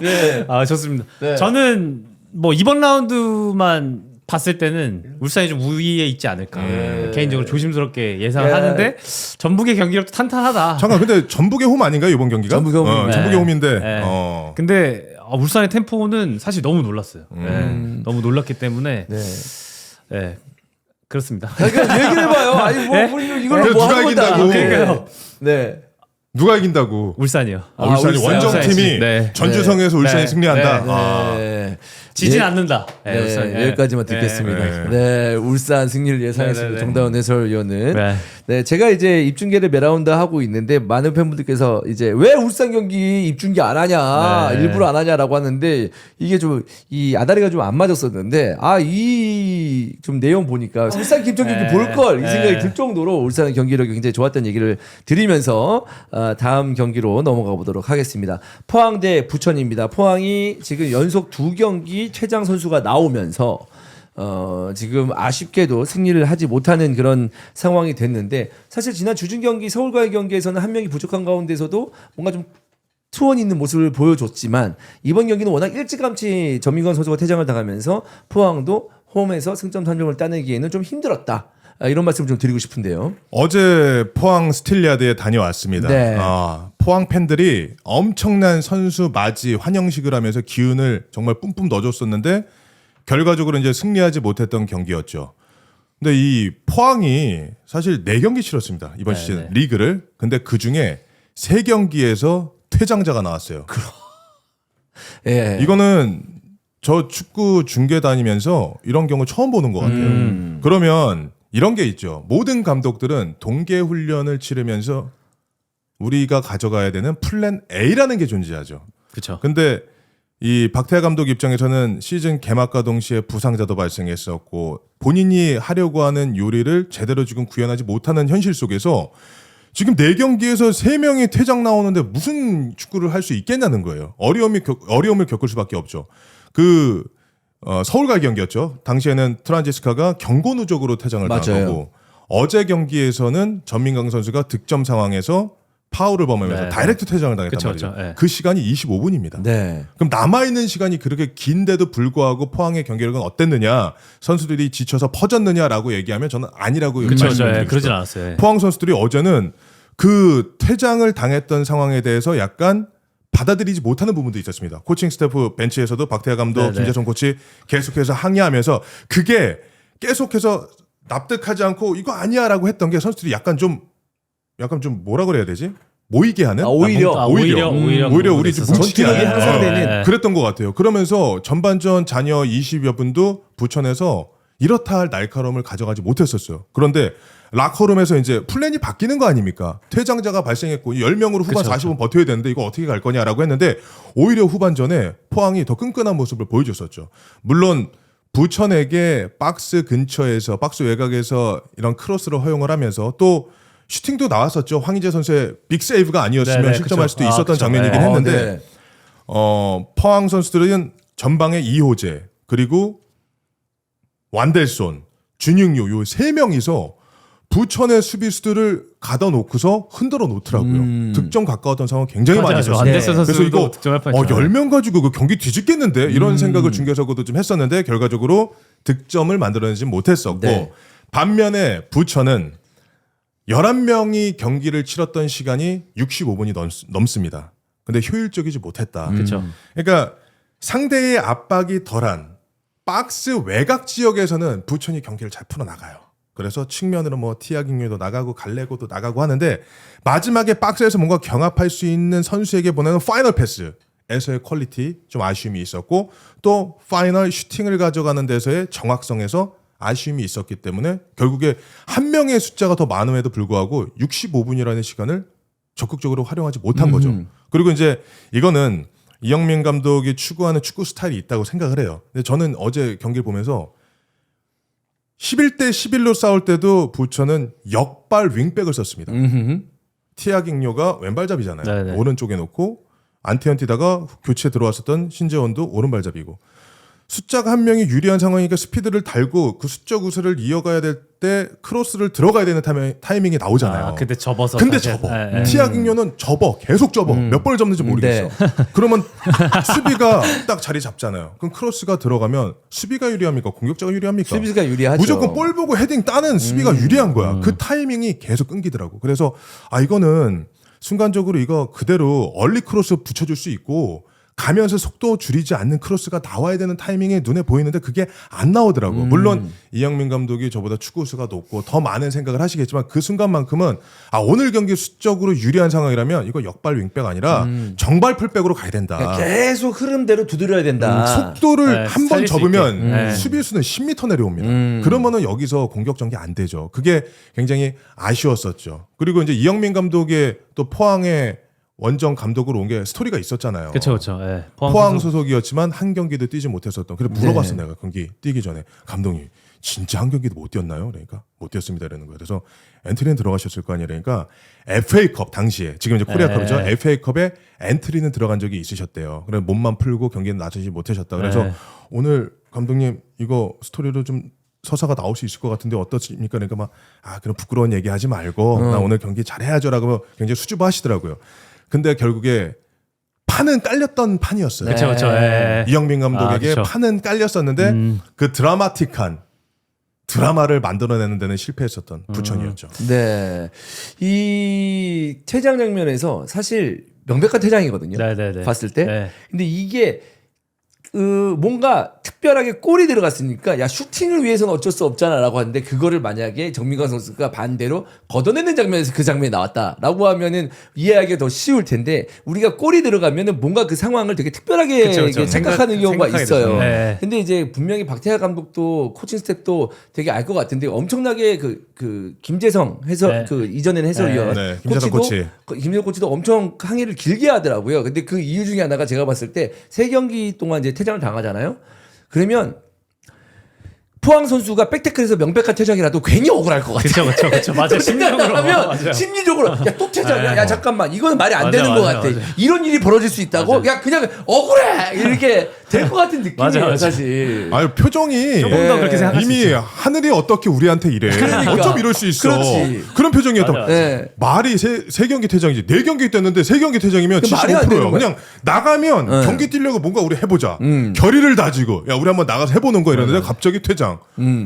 A: 네.
C: 좋습니다.
A: 네.
C: 저는 뭐 이번 라운드만 봤을 때는 울산이 좀 우위에 있지 않을까 개인적으로 조심스럽게 예상을 하는데 전북의 경기력도 탄탄하다.
B: 잠깐 근데 전북의 홈 아닌가요 이번 경기가?
A: 전북의 홈.
C: 네.
B: 전북의 홈인데
C: 네. 근데 울산의 템포는 사실 너무 놀랐어요. 너무 놀랐기 때문에
A: 네.
C: 그렇습니다.
A: 그러니까 얘기를 해봐요. 아니 뭐 이걸로
B: 그래도
A: 뭐
B: 누가
A: 하는 건다.
B: 이긴다고.
C: 그러니까요.
A: 네.
B: 누가 이긴다고?
C: 울산이요.
B: 울산이
A: 울산.
B: 원정팀이
C: 네.
B: 전주성에서 울산이
C: 네.
B: 승리한다.
A: 네.
C: 지진
A: 예.
C: 않는다.
A: 네,
C: 울산이.
A: 여기까지만 듣겠습니다.
B: 네.
A: 네, 울산 승리를 예상했습니다.
C: 네.
A: 정다운 해설위원은.
C: 네.
A: 네, 제가 이제 입중계를 매라운드 하고 있는데 많은 팬분들께서 이제 왜 울산 경기 입중계 안 하냐,
C: 네.
A: 일부러 안 하냐라고 하는데 이게 좀 이 아다리가 좀 안 맞았었는데 이 좀 내용 보니까 울산 김천 경기
C: 네.
A: 볼 걸 이 생각이
C: 네.
A: 들 정도로 울산 경기력이 굉장히 좋았다는 얘기를 드리면서 다음 경기로 넘어가 보도록 하겠습니다. 포항 대 부천입니다. 포항이 지금 연속 2경기 최장 선수가 나오면서 지금 아쉽게도 승리를 하지 못하는 그런 상황이 됐는데 사실 지난 주중 경기 서울과의 경기에서는 한 명이 부족한 가운데서도 뭔가 좀 투혼 있는 모습을 보여줬지만 이번 경기는 워낙 일찌감치 전민건 선수가 퇴장을 당하면서 포항도 홈에서 승점 3점을 따내기에는 좀 힘들었다. 이런 말씀을 좀 드리고 싶은데요.
B: 어제 포항 스틸리아드에 다녀왔습니다.
A: 네.
B: 포항 팬들이 엄청난 선수 맞이 환영식을 하면서 기운을 정말 뿜뿜 넣어줬었는데 결과적으로 이제 승리하지 못했던 경기였죠. 근데 이 포항이 사실 4경기 치렀습니다. 이번 시즌 리그를. 근데 그 중에 3경기에서 퇴장자가 나왔어요.
A: 예.
B: 이거는 저 축구 중계 다니면서 이런 경우 처음 보는 것 같아요. 그러면 이런 게 있죠. 모든 감독들은 동계 훈련을 치르면서 우리가 가져가야 되는 플랜 A라는 게 존재하죠.
C: 그렇죠.
B: 근데 이 박태하 감독 입장에서는 시즌 개막과 동시에 부상자도 발생했었고 본인이 하려고 하는 요리를 제대로 지금 구현하지 못하는 현실 속에서 지금 4경기에서 3명이 퇴장 나오는데 무슨 축구를 할 수 있겠냐는 거예요. 어려움을 겪을 수밖에 없죠. 서울과의 경기였죠. 당시에는 트란제스카가 경고 누적으로 퇴장을
A: 맞아요.
B: 당하고 어제 경기에서는 전민강 선수가 득점 상황에서 파울을 범하면서
C: 네,
B: 다이렉트 퇴장을 당했단
C: 그쵸,
B: 말이죠.
C: 그쵸, 네.
B: 그 시간이 25분입니다.
A: 네.
B: 그럼 남아있는 시간이 그렇게 긴데도 불구하고 포항의 경기력은 어땠느냐, 선수들이 지쳐서 퍼졌느냐라고 얘기하면 저는 아니라고
C: 그렇죠.
B: 말씀드리고
C: 그러진
B: 싶어요.
C: 않았어요. 예.
B: 포항 선수들이 어제는 그 퇴장을 당했던 상황에 대해서 약간 받아들이지 못하는 부분도 있었습니다. 코칭 스태프 벤치에서도 박태하 감독,
C: 네네.
B: 김재성 코치 계속해서 항의하면서 그게 계속해서 납득하지 않고 이거 아니야라고 했던 게 선수들이 약간 좀 뭐라 그래야 되지? 모이게 하는?
A: 오히려
B: 오히려 우리 좀 뭉치게
A: 전투력이
B: 하는.
A: 향상되는
B: 그랬던 것 같아요. 그러면서 전반전 잔여 20여 분도 부천에서 이렇다 할 날카로움을 가져가지 못했었어요. 그런데 라커룸에서 이제 플랜이 바뀌는 거 아닙니까? 퇴장자가 발생했고 10명으로 후반
C: 그쵸,
B: 40분 버텨야 되는데 이거 어떻게 갈 거냐라고 했는데 오히려 후반전에 포항이 더 끈끈한 모습을 보여줬었죠. 물론 부천에게 박스 근처에서 박스 외곽에서 이런 크로스를 허용을 하면서 또 슈팅도 나왔었죠. 황희재 선수의 빅 세이브가 아니었으면
C: 네네,
B: 실점할
C: 그쵸.
B: 수도 있었던
C: 그쵸.
B: 장면이긴
C: 네.
B: 했는데
A: 네.
B: 포항 선수들은 전방에 이호재 그리고 완델손, 준익료 요 세 명이서 부천의 수비수들을 가둬놓고서 흔들어 놓더라고요. 득점 가까웠던 상황 굉장히 많이 있었어요.
C: 안데스
B: 그래서
C: 선수도
B: 이거
C: 득점할 뻔했죠.
B: 10명 가지고 그 경기 뒤집겠는데 이런 생각을 중계석으로도 좀 했었는데 결과적으로 득점을 만들어내지 못했었고
A: 네.
B: 반면에 부천은 11명이 경기를 치렀던 시간이 65분이 넘습니다. 근데 효율적이지 못했다.
C: 그렇죠.
B: 그러니까 상대의 압박이 덜한 박스 외곽 지역에서는 부천이 경기를 잘 풀어나가요. 그래서 측면으로 뭐 티아깅류도 나가고 갈레고도 나가고 하는데 마지막에 박스에서 뭔가 경합할 수 있는 선수에게 보내는 파이널 패스에서의 퀄리티 좀 아쉬움이 있었고 또 파이널 슈팅을 가져가는 데서의 정확성에서 아쉬움이 있었기 때문에 결국에 한 명의 숫자가 더 많음에도 불구하고 65분이라는 시간을 적극적으로 활용하지 못한 거죠. 그리고 이제 이거는 이영민 감독이 추구하는 축구 스타일이 있다고 생각을 해요. 근데 저는 어제 경기를 보면서 11대 11로 싸울 때도 부천은 역발 윙백을 썼습니다. 티아깅료가 왼발잡이잖아요.
C: 네네.
B: 오른쪽에 놓고 안티언티다가 교체 들어왔었던 신재원도 오른발잡이고 숫자가 한 명이 유리한 상황이니까 스피드를 달고 그 수적 우세를 이어가야 될 때 크로스를 들어가야 되는 타이밍이 나오잖아요.
C: 근데 접어서.
B: 근데
C: 사실.
B: 접어.
C: 예, 예.
B: 티아깅료는 접어. 계속 접어. 몇 번을 접는지 모르겠어. 그러면 수비가 딱 자리 잡잖아요. 그럼 크로스가 들어가면 수비가 유리합니까? 공격자가 유리합니까?
A: 수비수가 유리하죠.
B: 무조건 볼 보고 헤딩 따는 수비가 유리한 거야. 그 타이밍이 계속 끊기더라고. 그래서 이거는 순간적으로 이거 그대로 얼리 크로스 붙여줄 수 있고 가면서 속도 줄이지 않는 크로스가 나와야 되는 타이밍에 눈에 보이는데 그게 안 나오더라고. 물론 이영민 감독이 저보다 축구수가 높고 더 많은 생각을 하시겠지만 그 순간만큼은 오늘 경기 수적으로 유리한 상황이라면 이거 역발 윙백 아니라 정발 풀백으로 가야 된다.
A: 계속 흐름대로 두드려야 된다.
B: 속도를
C: 네,
B: 한 번
C: 살릴 수
B: 접으면
C: 있게. 네.
B: 수비수는 10m 내려옵니다. 그러면은 여기서 공격 전개 안 되죠. 그게 굉장히 아쉬웠었죠. 그리고 이제 이영민 감독의 또 포항의 원정 감독으로 온 게 스토리가 있었잖아요.
C: 그렇죠. 예.
B: 포항 소속이었지만 한 경기도 뛰지 못했었던. 그래서 물어봤어 내가 경기 뛰기 전에 감독님 진짜 한 경기도 못 뛰었나요? 그러니까 못 뛰었습니다 이러는 거예요. 그래서 엔트리는 들어가셨을 거 아니에요. 그러니까 FA컵 당시에 지금 이제 코리아컵이죠. FA컵에 엔트리는 들어간 적이 있으셨대요. 그래서 몸만 풀고 경기는 나서지 못하셨다. 그래서 오늘 감독님 이거 스토리로 좀 서사가 나올 수 있을 것 같은데 어떻습니까? 그러니까 막 그럼 부끄러운 얘기하지 말고 나 오늘 경기 잘해야죠라고 굉장히 수줍어하시더라고요. 근데 결국에 판은 깔렸던 판이었어요.
C: 그렇죠. 예.
B: 이영민 감독에게
C: 그쵸.
B: 판은 깔렸었는데 그 드라마틱한 드라마를 만들어내는 데는 실패했었던 부천이었죠.
A: 네. 이 퇴장 장면에서 사실 명백한 퇴장이거든요.
C: 네네네.
A: 봤을 때.
C: 네.
A: 근데 이게 뭔가 특별하게 골이 들어갔으니까 야 슈팅을 위해서는 어쩔 수 없잖아라고 하는데 그거를 만약에 정민관 선수가 반대로 걷어내는 장면에서 그 장면이 나왔다라고 하면은 이해하기가 더 쉬울 텐데 우리가 골이 들어가면은 뭔가 그 상황을 되게 특별하게
C: 그쵸.
A: 생각하는 경우가
C: 생각하게
A: 있어요.
C: 되죠. 네.
A: 근데 이제 분명히 박태하 감독도 코칭 스태프도 되게 알 것 같은데 엄청나게 그 김재성
C: 네.
A: 그 이전에는 해설위원
B: 네, 김재성 코치.
A: 김재성 코치도 엄청 항의를 길게 하더라고요. 근데 그 이유 중에 하나가 제가 봤을 때 3경기 동안 이제 퇴장을 당하잖아요. 그러면 포항 선수가 백태클에서 명백한 퇴장이라도 괜히 억울할 것 같아요.
C: 그렇죠. 맞아요. 심리적으로.
A: 하면 심리적으로 야 또 퇴장이야. 야 잠깐만 이거는 말이 안
C: 맞아,
A: 되는 것
C: 맞아,
A: 같아.
C: 맞아.
A: 이런 일이 벌어질 수 있다고? 야 그냥 억울해 이렇게 될 것 같은 느낌이에요
C: 맞아.
A: 사실.
B: 표정이
C: 조금 더 그렇게 생각할 수
B: 이미
C: 있죠.
B: 하늘이 어떻게 우리한테 이래.
A: 그러니까.
B: 어쩜 이럴 수 있어.
A: 그렇지.
B: 그러면 이런 표정이었던
C: 맞아.
A: 네.
B: 말이 세 경기 퇴장이지 4경기 뛰었는데 3경기 퇴장이면
A: 말이 안
B: 75%예요.
A: 되는 거야.
B: 그냥 나가면
A: 네.
B: 경기 뛰려고 뭔가 우리 해보자. 결의를 다지고 야 우리 한번 나가서 해보는 거 이러는데 갑자기 퇴장.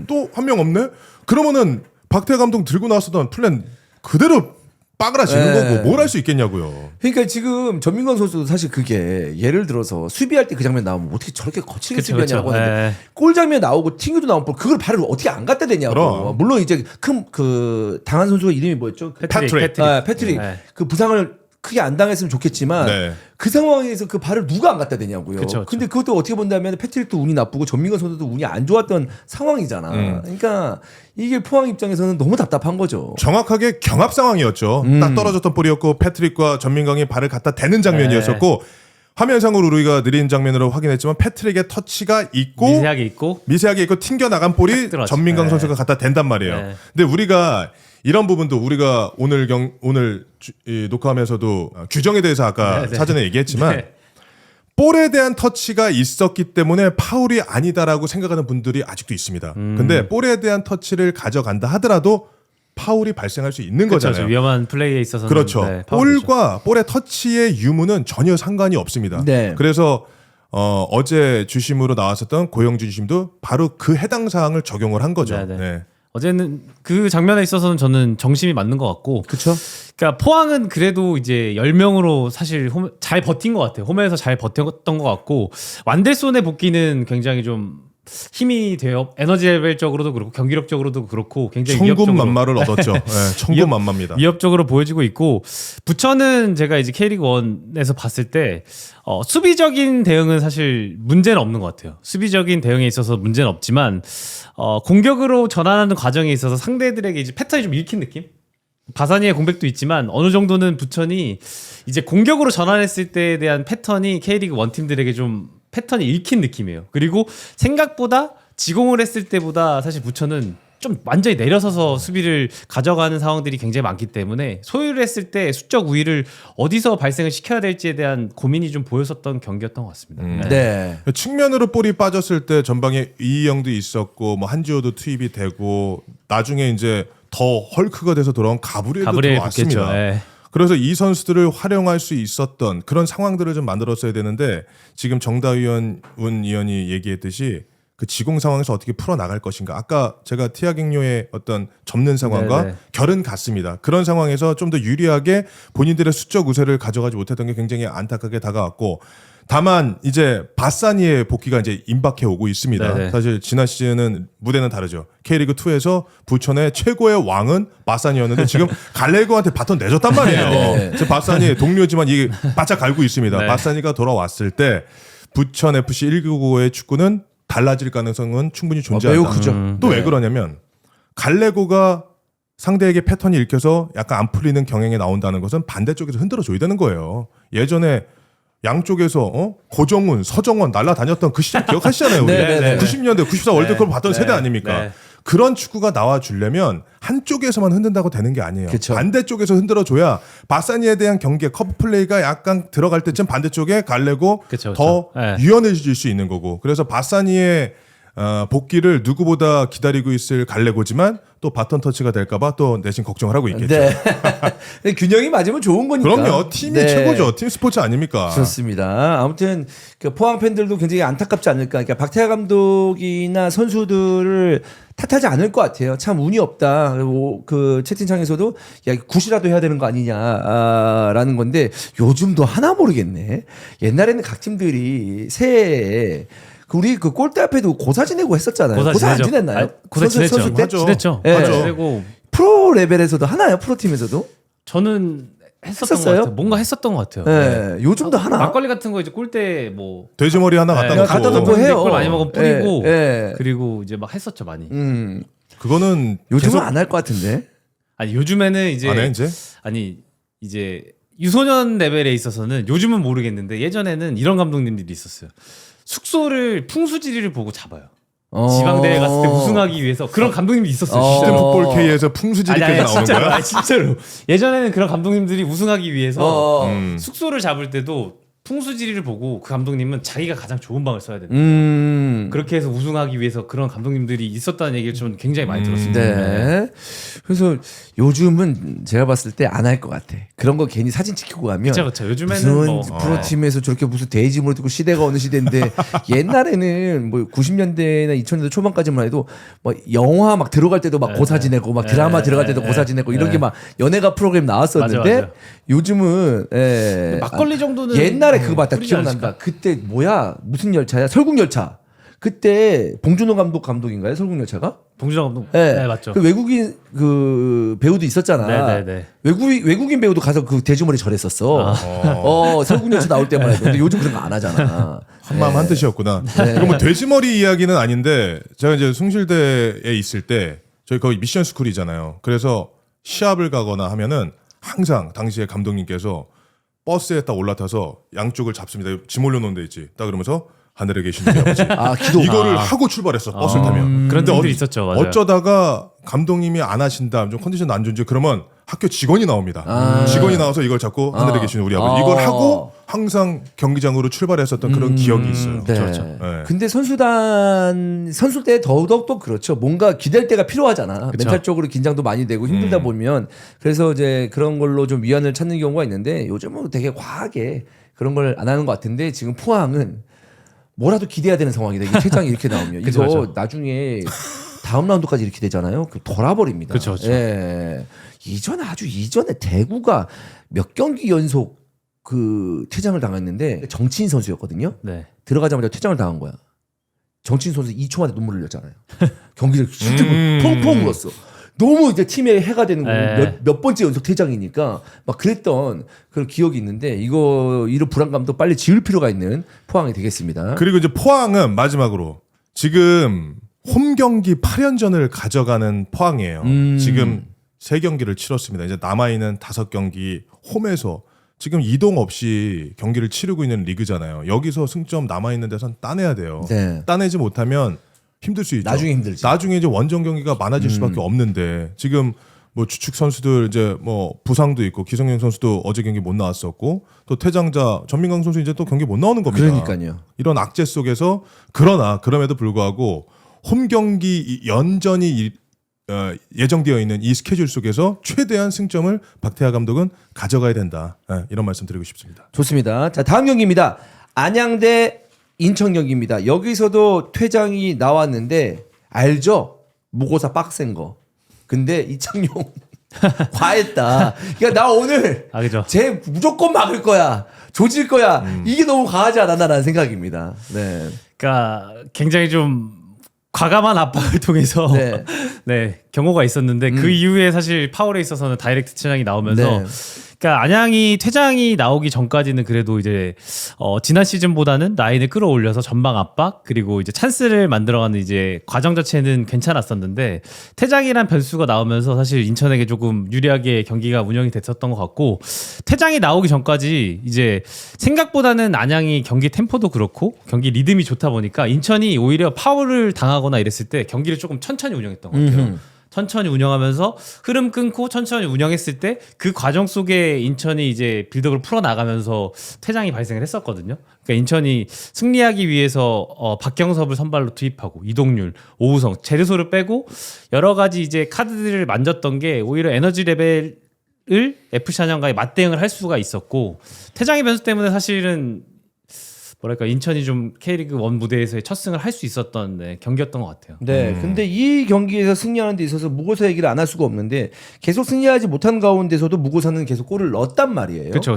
B: 또 한 명 없네. 그러면은 박태하 감독 들고 나왔었던 플랜 그대로 빠그라지는
A: 네.
B: 거고 뭘 할 수 있겠냐고요.
A: 그러니까 지금 전민건 선수도 사실 그게 예를 들어서 수비할 때 그 장면 나오면 어떻게 저렇게 거칠게
C: 그쵸,
A: 수비하냐고
C: 그쵸.
A: 하는데
C: 네.
A: 골 장면 나오고 튕겨도 나온 볼 그걸 발을 어떻게 안 갖다 대냐고.
B: 그럼.
A: 물론 이제 큰 그 당한 선수가 이름이 뭐였죠?
C: 패트릭.
A: 패트릭.
C: 네.
A: 그 부상을 크게 안 당했으면 좋겠지만
B: 네.
A: 그 상황에서 그 발을 누가 안 갖다 대냐고요.
C: 그쵸, 그쵸.
A: 근데 그것도 어떻게 본다면 패트릭도 운이 나쁘고 전민건 선수도 운이 안 좋았던 상황이잖아. 그러니까 이게 포항 입장에서는 너무 답답한 거죠.
B: 정확하게 경합 상황이었죠. 딱 떨어졌던 볼이었고 패트릭과 전민강이 발을 갖다 대는 장면이었었고 화면상으로 우리가 느린 장면으로 확인했지만 패트릭의 터치가 있고
C: 미세하게 있고
B: 튕겨 나간 볼이
C: 들어왔죠.
B: 전민강
C: 네.
B: 선수가 갖다 댄단 말이에요.
C: 네.
B: 근데 우리가 이런 부분도 우리가 오늘 이 녹화하면서도 규정에 대해서 아까
C: 네.
B: 사전에 얘기했지만
C: 네.
B: 볼에 대한 터치가 있었기 때문에 파울이 아니다라고 생각하는 분들이 아직도 있습니다. 근데 볼에 대한 터치를 가져간다 하더라도 파울이 발생할 수 있는
C: 그렇죠.
B: 거잖아요.
C: 위험한 플레이에 있어서는
B: 그렇죠.
C: 네, 파울이죠.
B: 볼과 볼의 터치의 유무는 전혀 상관이 없습니다.
A: 네.
B: 그래서 어제 주심으로 나왔었던 고영준 주심도 바로 그 해당 사항을 적용을 한 거죠.
C: 네, 네.
B: 네.
C: 어제는 그 장면에 있어서는 저는 정심이 맞는 것 같고
A: 그렇죠.
C: 그러니까 포항은 그래도 이제 10명으로 사실 잘 버틴 것 같아요. 홈에서 잘 버텼던 것 같고 완델손의 복귀는 굉장히 좀 힘이 돼요. 에너지 레벨적으로도 그렇고 경기력적으로도 그렇고 굉장히
B: 천군만마를 얻었죠. 네, 천군만마입니다.
C: 위협적으로 보여지고 있고 부천은 제가 이제 K리그 1에서 봤을 때 수비적인 대응은 사실 문제는 없는 것 같아요. 수비적인 대응에 있어서 문제는 없지만 공격으로 전환하는 과정에 있어서 상대들에게 이제 패턴이 좀 읽힌 느낌? 바사니의 공백도 있지만 어느 정도는 부천이 이제 공격으로 전환했을 때에 대한 패턴이 K리그 1 팀들에게 좀 패턴이 읽힌 느낌이에요. 그리고 생각보다 지공을 했을 때보다 사실 부천은 좀 완전히 내려서서 수비를 가져가는 상황들이 굉장히 많기 때문에 소유를 했을 때 수적 우위를 어디서 발생을 시켜야 될지에 대한 고민이 좀 보였었던 경기였던 것 같습니다.
A: 네.
B: 측면으로 볼이 빠졌을 때 전방에 이희영도 있었고 뭐 한지호도 투입이 되고 나중에 이제 더 헐크가 돼서 돌아온 가브리엘도
C: 가브리엘
B: 들어왔습니다.
C: 붙겠죠. 네.
B: 그래서 이 선수들을 활용할 수 있었던 그런 상황들을 좀 만들었어야 되는데 지금 정다위원 의원이 얘기했듯이 그 지공 상황에서 어떻게 풀어 나갈 것인가. 아까 제가 티아갱료의 어떤 접는 상황과
C: 네네.
B: 결은 같습니다. 그런 상황에서 좀 더 유리하게 본인들의 수적 우세를 가져가지 못했던 게 굉장히 안타깝게 다가왔고 다만 이제 바사니의 복귀가 이제 임박해 오고 있습니다.
C: 네네.
B: 사실 지난 시즌은 무대는 다르죠. K리그 2에서 부천의 최고의 왕은 바사니였는데 지금 갈레고한테 바톤 내줬단 말이에요.
A: 네.
B: 지금 바사니의 동료지만 이게 바짝 갈고 있습니다.
C: 네.
B: 바사니가 돌아왔을 때 부천 FC 199의 축구는 달라질 가능성은 충분히 존재한다.
A: 매우 크죠.
B: 또 왜 그러냐면 갈레고가 상대에게 패턴이 읽혀서 약간 안 풀리는 경향이 나온다는 것은 반대쪽에서 흔들어 줘야 되는 거예요. 예전에 양쪽에서 고정훈, 서정원 날라다녔던 그 시절 기억하시잖아요. 우리.
A: 네, 네, 네.
B: 90년대 94 월드컵을 봤던
C: 네.
B: 세대 아닙니까?
C: 네.
B: 그런 축구가 나와 주려면 한쪽에서만 흔든다고 되는 게 아니에요.
A: 그쵸.
B: 반대쪽에서 흔들어 줘야 바사니에 대한 경기에 커브 플레이가 약간 들어갈 때쯤 반대쪽에 갈래고
C: 그쵸,
B: 더
C: 그쵸. 네.
B: 유연해질 수 있는 거고. 그래서 바사니의 복귀를 누구보다 기다리고 있을 갈래고지만 또 바톤 터치가 될까봐 또 내심 걱정을 하고 있겠죠.
A: 네. 근데 균형이 맞으면 좋은 거니까.
B: 그럼요. 팀이
A: 네.
B: 최고죠. 팀 스포츠 아닙니까?
A: 그렇습니다. 아무튼 그 포항 팬들도 굉장히 안타깝지 않을까. 그러니까 박태하 감독이나 선수들을 탓하지 않을 것 같아요. 참 운이 없다. 그 채팅창에서도 야 굿이라도 해야 되는 거 아니냐라는 건데 요즘도 하나 모르겠네. 옛날에는 각 팀들이 새해에 우리 그 골대 앞에도 고사 지내고 했었잖아요. 고사 안
C: 지내죠.
A: 지냈나요?
C: 고사 지냈죠.
A: 선수 때?
B: 하죠.
C: 지냈죠.
A: 네.
C: 고사 지내고
A: 프로 레벨에서도 하나요? 프로 팀에서도?
C: 저는 했었던
A: 했었어요?
C: 것 같아요. 뭔가 했었던 것 같아요.
A: 네. 요즘도 하나.
C: 막걸리 같은 거 이제 골대 뭐
B: 돼지머리 하나 갖다
C: 네,
B: 놓고.
A: 갖다 놓고 해요.
C: 골 많이 먹으면 뿌리고
A: 예, 예.
C: 그리고 이제 막 했었죠 많이.
B: 그거는
A: 요즘은
B: 계속
A: 안 할 것 같은데.
C: 아니 요즘에는 이제
B: 안 해, 이제?
C: 아니 이제 유소년 레벨에 있어서는 요즘은 모르겠는데 예전에는 이런 감독님들이 있었어요. 숙소를 풍수지리를 보고 잡아요. 지방대회 갔을 때 우승하기 위해서 그런 감독님이 있었어요.
B: 시즌
C: 진짜로.
B: 풋볼 K에서 풍수지리까지 나오는
C: 진짜로,
B: 거야?
C: 아니, 진짜로. 예전에는 그런 감독님들이 우승하기 위해서
B: 음.
C: 숙소를 잡을 때도 풍수지리를 보고 그 감독님은 자기가 가장 좋은 방을 써야 된다. 그렇게 해서 우승하기 위해서 그런 감독님들이 있었다는 얘기를 좀 굉장히 많이 들었습니다.
A: 네. 그래서 요즘은 제가 봤을 때 안 할 것 같아. 그런 거 괜히 사진 찍히고 가면
C: 그렇죠. 요즘에는
A: 무슨
C: 뭐
A: 프로팀에서 저렇게 무슨 돼지물을 듣고 시대가 어느 시대인데 옛날에는 뭐 90년대나 2000년대 초반까지만 해도 뭐 영화 막 들어갈 때도 막 고사 지내고 막 드라마 들어갈 때도 고사 지내고 이런 게 막 연예가 프로그램 나왔었는데
C: 맞아.
A: 요즘은
C: 막걸리 정도는
A: 옛날에 그거 봤다
C: 뿌리지
A: 기억난다.
C: 않을까?
A: 그때 뭐야 무슨 열차야? 설국열차. 그때 봉준호 감독인가요? 설국열차가?
C: 봉준호 감독.
A: 네,
C: 네, 맞죠.
A: 그 외국인 그 배우도 있었잖아.
C: 네.
A: 외국인 배우도 가서 그 돼지머리 절했었어. 설국열차 나올 때만 해도. 근데 요즘 그런 거 안 하잖아.
B: 한마음 한뜻이었구나.
A: 네.
B: 그럼 뭐 돼지머리 이야기는 아닌데 제가 이제 숭실대에 있을 때 저희 거기 미션 스쿨이잖아요. 그래서 시합을 가거나 하면은 항상 당시에 감독님께서 버스에 딱 올라타서 양쪽을 잡습니다. 짐 올려놓은 데 있지. 딱 그러면서 하늘에 계신 우리 아버지.
A: 기도.
B: 이거를 하고 출발했어. 버스를 타면.
C: 그런
B: 근데
C: 팀들이 있었죠. 맞아요.
B: 어쩌다가 감독님이 안 하신다. 좀 컨디션 안 좋은지 그러면 학교 직원이 나옵니다. 직원이 나와서 이걸 잡고 하늘에 계신 우리 아버지. 이걸 하고 항상 경기장으로 출발했었던 그런 기억이 있어요.
A: 네.
B: 그렇죠. 네.
A: 근데 선수 때 더더욱 또 그렇죠. 뭔가 기댈 때가 필요하잖아.
C: 그쵸.
A: 멘탈적으로 긴장도 많이 되고 힘들다 보면 그래서 이제 그런 걸로 좀 위안을 찾는 경우가 있는데 요즘은 되게 과하게 그런 걸 안 하는 것 같은데 지금 포항은 뭐라도 기대해야 되는 상황이다. 이게 퇴장이 이렇게 나오면
C: 그쵸,
A: 이거
C: 그쵸.
A: 나중에 다음 라운드까지 이렇게 되잖아요. 그 돌아버립니다.
C: 그쵸.
A: 예. 이전에 대구가 몇 경기 연속 그 퇴장을 당했는데 정치인 선수였거든요.
C: 네.
A: 들어가자마자 퇴장을 당한 거야. 정치인 선수 2초 만에 눈물을 흘렸잖아요. 경기를 진짜 펑펑 울었어. 너무 이제 팀에 해가 되는 거고
C: 네.
A: 몇 번째 연속 퇴장이니까 막 그랬던 그런 기억이 있는데 이런 불안감도 빨리 지울 필요가 있는 포항이 되겠습니다.
B: 그리고 이제 포항은 마지막으로 지금 홈 경기 8연전을 가져가는 포항이에요. 지금 3경기를 치렀습니다. 이제 남아있는 5경기 홈에서 지금 이동 없이 경기를 치르고 있는 리그잖아요. 여기서 승점 남아있는 데선 따내야 돼요.
A: 네.
B: 따내지 못하면 힘들 수 있죠.
A: 나중에 힘들지.
B: 나중에 이제 원정 경기가 많아질 수밖에 없는데 지금 뭐 주축 선수들 이제 뭐 부상도 있고 기성용 선수도 어제 경기 못 나왔었고 또 퇴장자 전민강 선수 이제 또 경기 못 나오는 겁니다.
A: 그러니까요.
B: 이런 악재 속에서 그럼에도 불구하고 홈 경기 연전이 예정되어 있는 이 스케줄 속에서 최대한 승점을 박태하 감독은 가져가야 된다. 이런 말씀 드리고 싶습니다.
A: 좋습니다. 자, 다음 경기입니다. 안양 대 인천 경기입니다. 여기서도 퇴장이 나왔는데 알죠? 무고사 빡센 거. 근데 이창용 과했다. 그러니까 나 오늘
C: 그죠.
A: 쟤 무조건 막을 거야. 조질 거야. 이게 너무 과하지 않았나라는 생각입니다. 네.
C: 그러니까 굉장히 좀 과감한 압박을 통해서
A: 네.
C: 네, 경고가 있었는데 그 이후에 사실 파울에 있어서는 다이렉트 퇴장이 나오면서
A: 네.
C: 그러니까 안양이 퇴장이 나오기 전까지는 그래도 이제 지난 시즌보다는 라인을 끌어올려서 전방 압박 그리고 이제 찬스를 만들어가는 이제 과정 자체는 괜찮았었는데 퇴장이란 변수가 나오면서 사실 인천에게 조금 유리하게 경기가 운영이 됐었던 것 같고 퇴장이 나오기 전까지 이제 생각보다는 안양이 경기 템포도 그렇고 경기 리듬이 좋다 보니까 인천이 오히려 파울을 당하거나 이랬을 때 경기를 조금 천천히 운영했던 것 같아요. 천천히 운영하면서 흐름 끊고 천천히 운영했을 때 그 과정 속에 인천이 이제 빌드업을 풀어나가면서 퇴장이 발생을 했었거든요. 그러니까 인천이 승리하기 위해서 박경섭을 선발로 투입하고 이동률, 오우성, 제르소를 빼고 여러 가지 이제 카드들을 만졌던 게 오히려 에너지 레벨을 FC 안양과의 맞대응을 할 수가 있었고 퇴장의 변수 때문에 사실은 뭐랄까 인천이 좀 K리그 1 무대에서의 첫 승을 할 수 있었던 경기였던 것 같아요.
A: 네. 근데 이 경기에서 승리하는 데 있어서 무고사 얘기를 안 할 수가 없는데 계속 승리하지 못한 가운데서도 무고사는 계속 골을 넣었단 말이에요.
C: 그렇죠.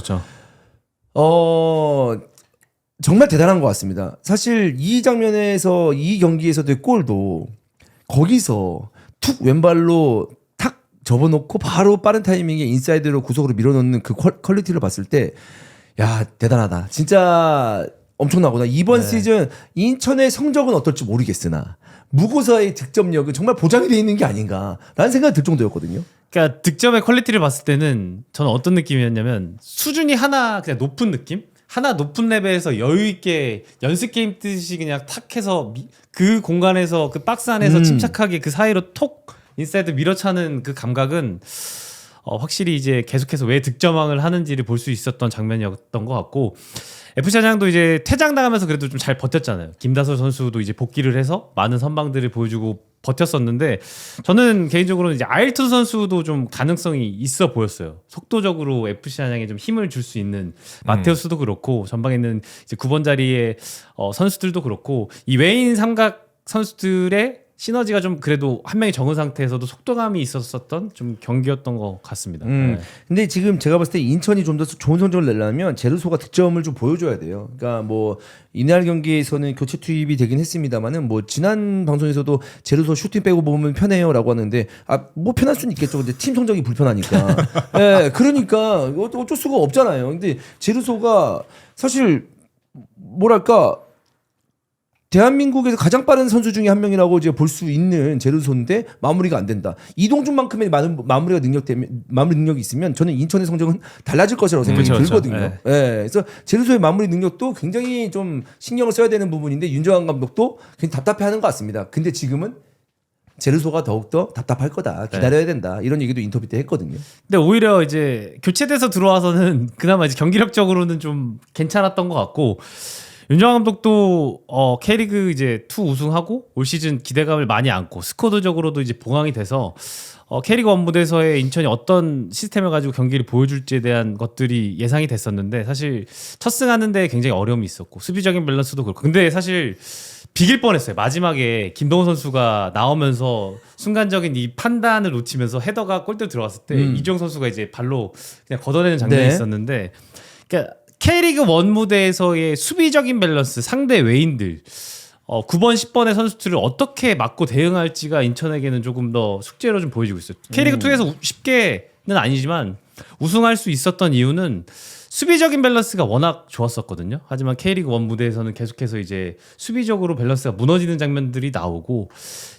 A: 정말 대단한 것 같습니다. 사실 이 장면에서 이 경기에서도의 골도 거기서 툭 왼발로 탁 접어놓고 바로 빠른 타이밍에 인사이드로 구석으로 밀어넣는 그 퀄리티를 봤을 때 야 대단하다. 진짜 엄청나구나. 이번 시즌 인천의 성적은 어떨지 모르겠으나 무고사의 득점력은 정말 보장이 돼 있는 게 아닌가라는 생각이 들 정도였거든요.
C: 그러니까 득점의 퀄리티를 봤을 때는 저는 어떤 느낌이었냐면 수준이 하나 그냥 높은 느낌? 하나 높은 레벨에서 여유 있게 연습 게임 뜨듯이 그냥 탁 해서 그 공간에서 그 박스 안에서 침착하게 그 사이로 톡 인사이드 밀어차는 그 감각은 확실히 이제 계속해서 왜 득점왕을 하는지를 볼 수 있었던 장면이었던 것 같고 FC 안양도 이제 퇴장당하면서 그래도 좀 잘 버텼잖아요. 김다솔 선수도 이제 복귀를 해서 많은 선방들을 보여주고 버텼었는데 저는 개인적으로 이제 아일ton 선수도 좀 가능성이 있어 보였어요. 속도적으로 FC 안양에 좀 힘을 줄 수 있는 마테우스도 그렇고 전방에 있는 이제 9번 자리의 선수들도 그렇고 이 외인 삼각 선수들의 시너지가 좀 그래도 한 명이 적은 상태에서도 속도감이 있었던 좀 경기였던 것 같습니다. 네.
A: 근데 지금 제가 봤을 때 인천이 좀 더 좋은 성적을 내려면 제르소가 득점을 좀 보여줘야 돼요. 그러니까 뭐 이날 경기에서는 교체 투입이 되긴 했습니다만은 뭐 지난 방송에서도 제르소 슈팅 빼고 보면 편해요라고 하는데 뭐 편할 수는 있겠죠. 근데 팀 성적이 불편하니까. 예, 그러니까 어쩔 수가 없잖아요. 근데 제르소가 사실 뭐랄까. 대한민국에서 가장 빠른 선수 중에 한 명이라고 이제 볼 수 있는 제르소인데 마무리가 안 된다. 이동준만큼의 많은 마무리 능력이 있으면 저는 인천의 성적은 달라질 것이라고 생각이 들거든요.
C: 네.
A: 그래서 제르소의 마무리 능력도 굉장히 좀 신경을 써야 되는 부분인데 윤정환 감독도 굉장히 답답해하는 것 같습니다. 근데 지금은 제르소가 더욱더 답답할 거다. 기다려야 된다. 이런 얘기도 인터뷰 때 했거든요.
C: 근데 오히려 이제 교체돼서 들어와서는 그나마 이제 경기력적으로는 좀 괜찮았던 것 같고 윤정환 감독도 K리그 이제 2 우승하고 올 시즌 기대감을 많이 안고 스쿼드적으로도 이제 보강이 돼서 K리그 1 무대에서의 인천이 어떤 시스템을 가지고 경기를 보여줄지에 대한 것들이 예상이 됐었는데 사실 첫 승하는데 굉장히 어려움이 있었고 수비적인 밸런스도 그렇고 근데 사실 비길 뻔했어요. 마지막에 김동훈 선수가 나오면서 순간적인 이 판단을 놓치면서 헤더가 골대로 들어갔을 때 이주영 선수가 이제 발로 그냥 걷어내는 장면이
A: 네.
C: 있었는데 그러니까 K리그 1 무대에서의 수비적인 밸런스, 상대 외인들 9번, 10번의 선수들을 어떻게 막고 대응할지가 인천에게는 조금 더 숙제로 좀 보여지고 있어요. K리그 2에서 쉽게는 아니지만 우승할 수 있었던 이유는 수비적인 밸런스가 워낙 좋았었거든요. 하지만 K리그 1 무대에서는 계속해서 이제 수비적으로 밸런스가 무너지는 장면들이 나오고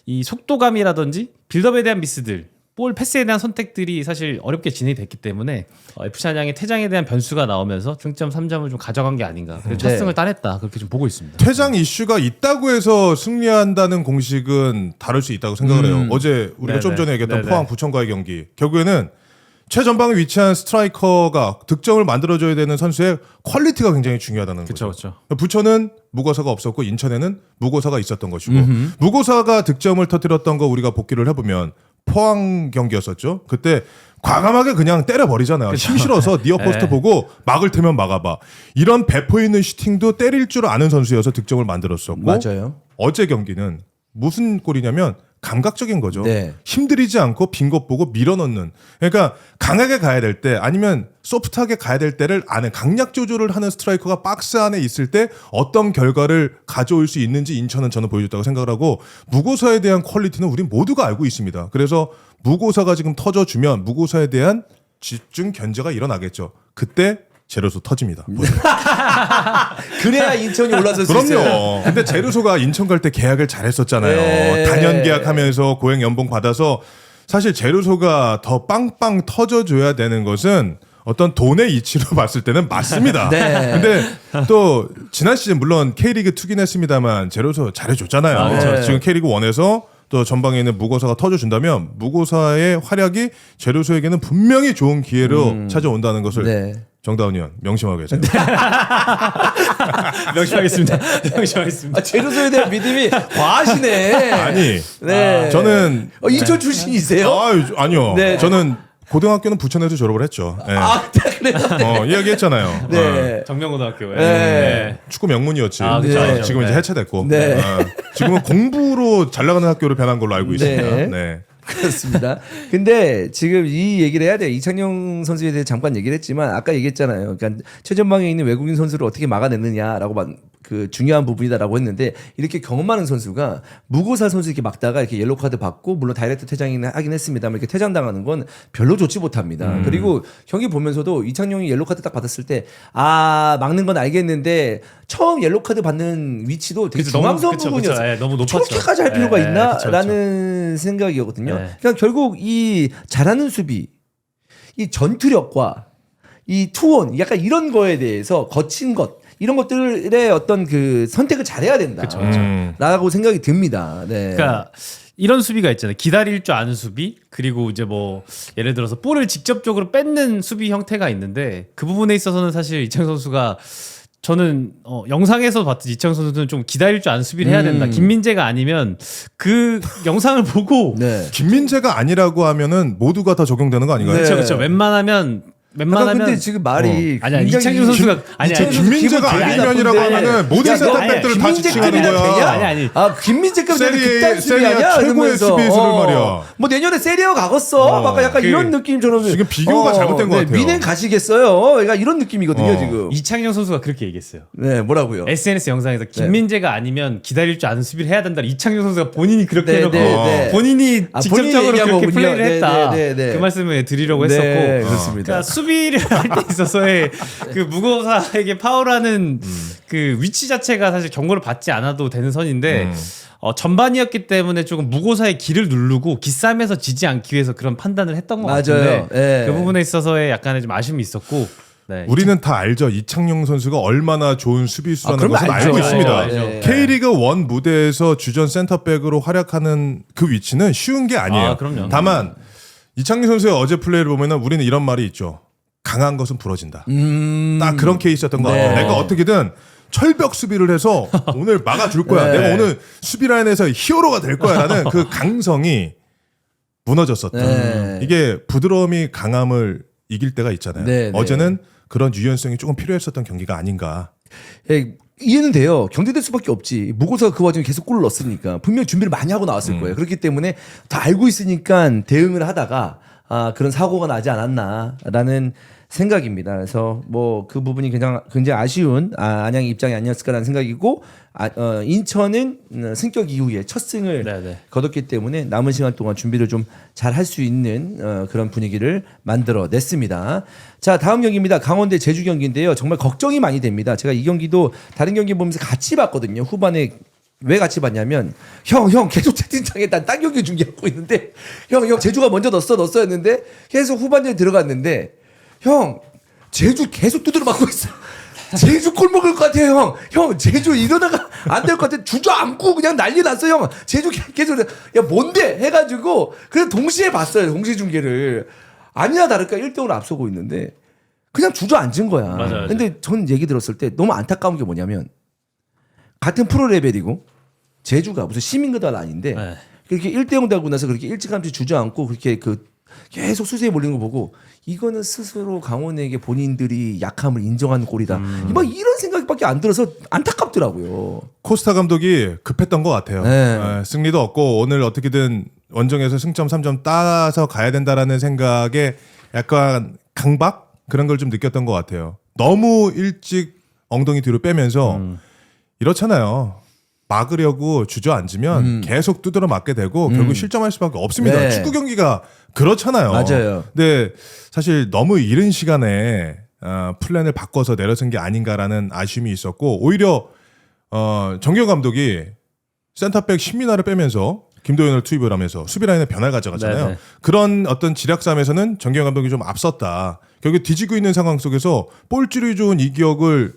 C: 이 속도감이라든지 빌드업에 대한 미스들 볼 패스에 대한 선택들이 사실 어렵게 진행이 됐기 때문에 FC 안양의 퇴장에 대한 변수가 나오면서 승점 3점을 좀 가져간 게 아닌가. 그리고 첫 승을 따냈다. 그렇게 좀 보고 있습니다.
B: 퇴장 이슈가 있다고 해서 승리한다는 공식은 다를 수 있다고 생각을 해요. 어제 우리가 좀 전에 얘기했던 포항 부천과의 경기 결국에는 최전방에 위치한 스트라이커가 득점을 만들어줘야 되는 선수의 퀄리티가 굉장히 중요하다는 거죠.
C: 그렇죠.
B: 부천은 무고사가 없었고 인천에는 무고사가 있었던 것이고 무고사가 득점을 터뜨렸던 거 우리가 복기를 해보면 포항 경기였었죠. 그때 과감하게 그냥 때려버리잖아요. 힘 실어서 니어포스트 보고 막을 테면 막아봐. 이런 배포 있는 슈팅도 때릴 줄 아는 선수여서 득점을 만들었었고
A: 맞아요.
B: 어제 경기는 무슨 골이냐면 감각적인 거죠.
A: 네.
B: 힘들이지 않고 빈 것 보고 밀어넣는. 그러니까 강하게 가야 될 때 아니면 소프트하게 가야 될 때를 아는 강약 조절을 하는 스트라이커가 박스 안에 있을 때 어떤 결과를 가져올 수 있는지 인천은 저는 보여줬다고 생각을 하고 무고사에 대한 퀄리티는 우리 모두가 알고 있습니다. 그래서 무고사가 지금 터져주면 무고사에 대한 집중 견제가 일어나겠죠. 그때 제르소 터집니다.
A: 그래야 인천이 올라설 수 있어요.
B: 그럼요. 근데 제르소가 인천 갈 때 계약을 잘했었잖아요.
A: 네.
B: 단연 계약하면서 고액 연봉 받아서 사실 제르소가 더 빵빵 터져줘야 되는 것은 어떤 돈의 이치로 봤을 때는 맞습니다.
A: 네.
B: 근데 또 지난 시즌 물론 K리그 2긴 했습니다만 제르소 잘해줬잖아요.
A: 네.
B: 지금 K리그 1에서 또 전방에 있는 무고사가 터져준다면 무고사의 활약이 제르소에게는 분명히 좋은 기회로 찾아온다는 것을
A: 네.
B: 정다운 의원 명심하고 계세요.
C: 명심하겠습니다. 명심하겠습니다.
A: 제르소에 대한 믿음이 과하시네.
B: 아니
A: 네.
B: 저는
A: 인천 출신이세요?
B: 아니요.
A: 네.
B: 저는 고등학교는 부천에서 졸업을 했죠. 네.
A: 그래요?
B: 이야기했잖아요.
A: 네.
C: 정명고등학교에.
A: 네.
B: 축구 명문이었지.
A: 그쵸.
B: 지금 이제 해체됐고.
A: 네.
B: 지금은 공부로 잘 나가는 학교로 변한 걸로 알고 있습니다.
A: 네.
B: 네.
A: 그렇습니다. 근데 지금 이 얘기를 해야 돼요. 이창용 선수에 대해 잠깐 얘기를 했지만 아까 얘기했잖아요. 그러니까 최전방에 있는 외국인 선수를 어떻게 막아내느냐라고 그 중요한 부분이다라고 했는데 이렇게 경험 많은 선수가 무고사 선수 이렇게 막다가 이렇게 옐로 카드 받고 물론 다이렉트 퇴장이긴 하긴 했습니다만 이렇게 퇴장 당하는 건 별로 좋지 못합니다. 그리고 경기 보면서도 이창용이 옐로 카드 딱 받았을 때 막는 건 알겠는데 처음 옐로 카드 받는 위치도 되게 중앙선 부분이었어요.
C: 네, 너무 높았죠.
A: 저렇게까지 할 필요가 있나라는 생각이었거든요. 그러니까 결국 이 잘하는 수비, 이 전투력과 이 투혼 약간 이런 거에 대해서 거친 것 이런 것들의 어떤 그 선택을 잘해야 된다라고 생각이 듭니다. 네.
C: 그러니까 이런 수비가 있잖아요. 기다릴 줄 아는 수비, 그리고 이제 뭐 예를 들어서 볼을 직접적으로 뺏는 수비 형태가 있는데 그 부분에 있어서는 사실 이창용 선수가 저는 영상에서 봤듯이 이창용 선수는 좀 기다릴 줄 아는 수비를 해야 된다. 김민재가 아니면 그 영상을 보고
A: 네.
B: 김민재가 아니라고 하면은 모두가 다 적용되는 거 아닌가요?
A: 네.
C: 그렇죠, 그렇죠. 웬만하면
A: 근데 지금 말이
C: 아니야
A: 굉장히
C: 이창용 선수가 아니야
B: 김민재가 아니면이라고 하면은 모든 센터백들을 다 지칭하는 거야.
C: 아니.
A: 아 김민재급은 극단 수비
B: 세리아
A: 아니야?
B: 최고의
A: 이러면서.
B: 수비수를 말이야.
A: 뭐 내년에 세리아 가겠어. 막 약간 이런 느낌처럼
B: 지금 비교가 잘못된 것 같아요.
A: 미넨 가시겠어요. 그러니까 이런 느낌이거든요 지금.
C: 이창용 선수가 그렇게 얘기했어요.
A: 네 뭐라고요?
C: SNS 영상에서 김민재가 아니면 기다릴 줄 아는 수비를 해야 된다. 이창용 선수가 본인이 그렇게
A: 네,
C: 해놓고
A: 네.
C: 본인이
A: 아,
C: 직접적으로
A: 본인이
C: 그렇게
A: 얘기한
C: 플레이를
A: 거군요.
C: 했다.
A: 네.
C: 그 말씀을 드리려고
A: 네,
C: 했었고
A: 그렇습니다.
C: 그러니까 수비를 할 때 있어서의 그 무고사에게 파울하는 그 위치 자체가 사실 경고를 받지 않아도 되는 선인데 전반이었기 때문에 조금 무고사의 길을 누르고 기싸움에서 지지 않기 위해서 그런 판단을 했던 것
A: 맞아요.
C: 같은데
A: 예.
C: 그 부분에 있어서의 약간의 좀 아쉬움이 있었고 네.
B: 우리는 다 알죠. 이창용 선수가 얼마나 좋은 수비수라는
A: 그럼
B: 것을
A: 알죠.
B: 알고 있습니다.
C: 알죠.
B: K리그 1 무대에서 주전 센터백으로 활약하는 그 위치는 쉬운 게 아니에요.
C: 아, 그럼요.
B: 다만 이창용 선수의 어제 플레이를 보면은 우리는 이런 말이 있죠. 강한 것은 부러진다. 딱 그런 케이스였던 것 같아요. 내가 어떻게든 철벽 수비를 해서 오늘 막아줄 거야.
A: 네.
B: 내가 오늘 수비 라인에서 히어로가 될 거야라는 그 강성이 무너졌었던.
A: 네.
B: 이게 부드러움이 강함을 이길 때가 있잖아요.
A: 네, 네.
B: 어제는 그런 유연성이 조금 필요했었던 경기가 아닌가.
A: 예, 이해는 돼요. 경쟁될 수밖에 없지. 무고사가 그 와중에 계속 골을 넣었으니까 분명히 준비를 많이 하고 나왔을 거예요. 그렇기 때문에 다 알고 있으니까 대응을 하다가 그런 사고가 나지 않았나라는 생각입니다. 그래서 뭐 그 부분이 굉장히 아쉬운 안양의 입장이 아니었을까라는 생각이고 인천은 승격 이후에 첫 승을
C: 네네.
A: 거뒀기 때문에 남은 시간 동안 준비를 좀 잘 할 수 있는 그런 분위기를 만들어냈습니다. 자 다음 경기입니다. 강원대 제주 경기인데요. 정말 걱정이 많이 됩니다. 제가 이 경기도 다른 경기 보면서 같이 봤거든요. 후반에 왜 같이 봤냐면 형 계속 채팅창에 난 딴 경기 중계하고 있는데 형 제주가 먼저 넣었는데 계속 후반전에 들어갔는데 형 제주 계속 두드려 맞고 있어. 제주 골 먹을 것 같아요, 형. 제주 이러다가 안 될 것 같아. 주저앉고 그냥 난리 났어, 형. 제주 계속 야 뭔데 해가지고 그냥 동시에 봤어요, 동시 중계를. 아니나 다를까 1대5로 앞서고 있는데 그냥 주저앉은 거야.
C: 맞아요.
A: 근데 전 얘기 들었을 때 너무 안타까운 게 뭐냐면 같은 프로 레벨이고 제주가 무슨 시민구단 아닌데
C: 네.
A: 그렇게 1대0 되고 나서 그렇게 일찌감치 주저앉고 그렇게 계속 수세에 몰리는 거 보고 이거는 스스로 강원에게 본인들이 약함을 인정하는 꼴이다. 막 이런 생각밖에 안 들어서 안타깝더라고요.
B: 코스타 감독이 급했던 것 같아요.
A: 네.
B: 승리도 얻고 오늘 어떻게든 원정에서 승점 3점 따서 가야 된다라는 생각에 약간 강박 그런 걸 좀 느꼈던 것 같아요. 너무 일찍 엉덩이 뒤로 빼면서 이렇잖아요. 막으려고 주저앉으면 계속 두드려 맞게 되고 결국 실점할 수밖에 없습니다.
A: 네.
B: 축구 경기가 그렇잖아요.
A: 맞아요.
B: 근데 사실 너무 이른 시간에 플랜을 바꿔서 내려선 게 아닌가라는 아쉬움이 있었고 오히려 정규현 감독이 센터백 신민아를 빼면서 김도현을 투입을 하면서 수비 라인에 변화를 가져갔잖아요.
C: 네네.
B: 그런 어떤 지략 싸움에서는 정규현 감독이 좀 앞섰다. 결국 뒤지고 있는 상황 속에서 볼줄이 좋은 이기혁을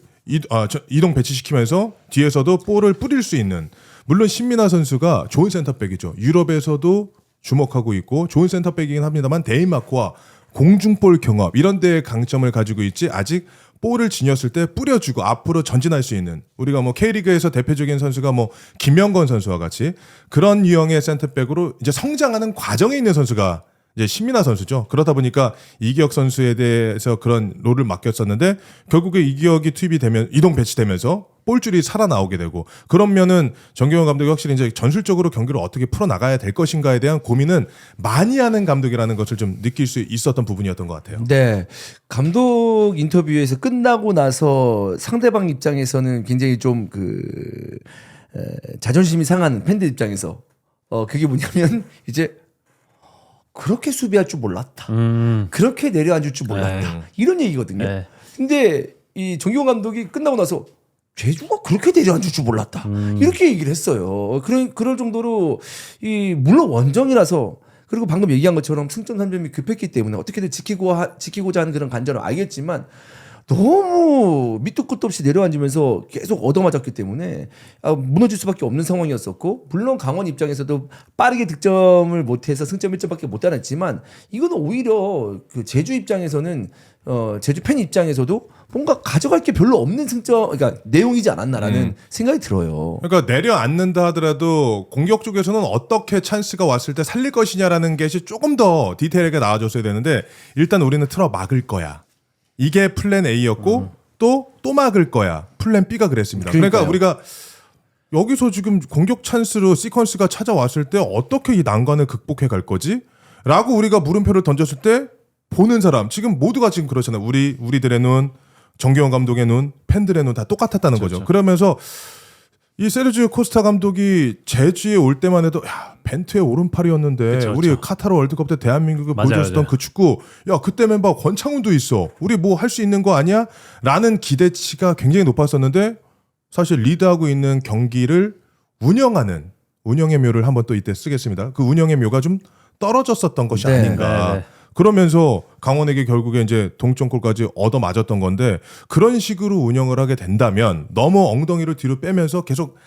B: 이동 배치시키면서 뒤에서도 볼을 뿌릴 수 있는 물론 신민아 선수가 좋은 센터백이죠. 유럽에서도 주목하고 있고 좋은 센터백이긴 합니다만 데인마크와 공중볼 경험 이런 데의 강점을 가지고 있지 아직 볼을 지녔을 때 뿌려주고 앞으로 전진할 수 있는 우리가 뭐 K리그에서 대표적인 선수가 뭐 김명건 선수와 같이 그런 유형의 센터백으로 이제 성장하는 과정에 있는 선수가 이제 신민아 선수죠. 그러다 보니까 이기혁 선수에 대해서 그런 롤을 맡겼었는데 결국에 이기혁이 투입이 되면 이동 배치되면서 볼줄이 살아나오게 되고 그러면은 정규현 감독이 확실히 이제 전술적으로 경기를 어떻게 풀어 나가야 될 것인가에 대한 고민은 많이 하는 감독이라는 것을 좀 느낄 수 있었던 부분이었던 것 같아요.
A: 네. 감독 인터뷰에서 끝나고 나서 상대방 입장에서는 굉장히 좀 자존심이 상하는 팬들 입장에서 그게 뭐냐면 이제 그렇게 수비할 줄 몰랐다. 그렇게 내려앉을 줄 몰랐다.
C: 네.
A: 이런 얘기거든요.
C: 네.
A: 근데 이 정규현 감독이 끝나고 나서 제주가 그렇게 내려앉을 줄 몰랐다. 이렇게 얘기를 했어요. 그럴 정도로 물론 원정이라서 그리고 방금 얘기한 것처럼 승점 3점이 급했기 때문에 어떻게든 지키고자 하는 그런 간절을 알겠지만 너무 밑도 끝도 없이 내려앉으면서 계속 얻어맞았기 때문에 무너질 수밖에 없는 상황이었었고 물론 강원 입장에서도 빠르게 득점을 못해서 승점 1점밖에 못 따냈지만 이거는 오히려 그 제주 입장에서는 제주 팬 입장에서도 뭔가 가져갈 게 별로 없는 승점, 그러니까 내용이지 않았나라는 생각이 들어요.
B: 그러니까 내려앉는다 하더라도 공격 쪽에서는 어떻게 찬스가 왔을 때 살릴 것이냐라는 것이 조금 더 디테일하게 나와줬어야 되는데 일단 우리는 틀어 막을 거야. 이게 플랜 A였고 또 막을 거야. 플랜 B가 그랬습니다. 그러니까
A: 그러니까요.
B: 우리가 여기서 지금 공격 찬스로 시퀀스가 찾아왔을 때 어떻게 이 난관을 극복해 갈 거지? 라고 우리가 물음표를 던졌을 때 보는 사람 지금 모두가 지금 그렇잖아요. 우리들의 눈, 정경원 감독의 눈, 팬들의 눈 다 똑같았다는 거죠. 그러면서 이 세르지오 코스타 감독이 제주에 올 때만 해도 야 벤투의 오른팔이었는데
C: 그쵸,
B: 우리
C: 그쵸.
B: 카타르 월드컵 때 대한민국을
C: 맞아요,
B: 보여줬던
C: 맞아요.
B: 그 축구 야 그때 멤버 권창훈도 있어. 우리 뭐 할 수 있는 거 아니야? 라는 기대치가 굉장히 높았었는데 사실 리드하고 있는 경기를 운영하는 운영의 묘를 한번 또 이때 쓰겠습니다. 그 운영의 묘가 좀 떨어졌었던 것이
A: 네,
B: 아닌가.
C: 네, 네.
B: 그러면서 강원에게 결국에 이제 동점골까지 얻어 맞았던 건데 그런 식으로 운영을 하게 된다면 너무 엉덩이를 뒤로 빼면서 계속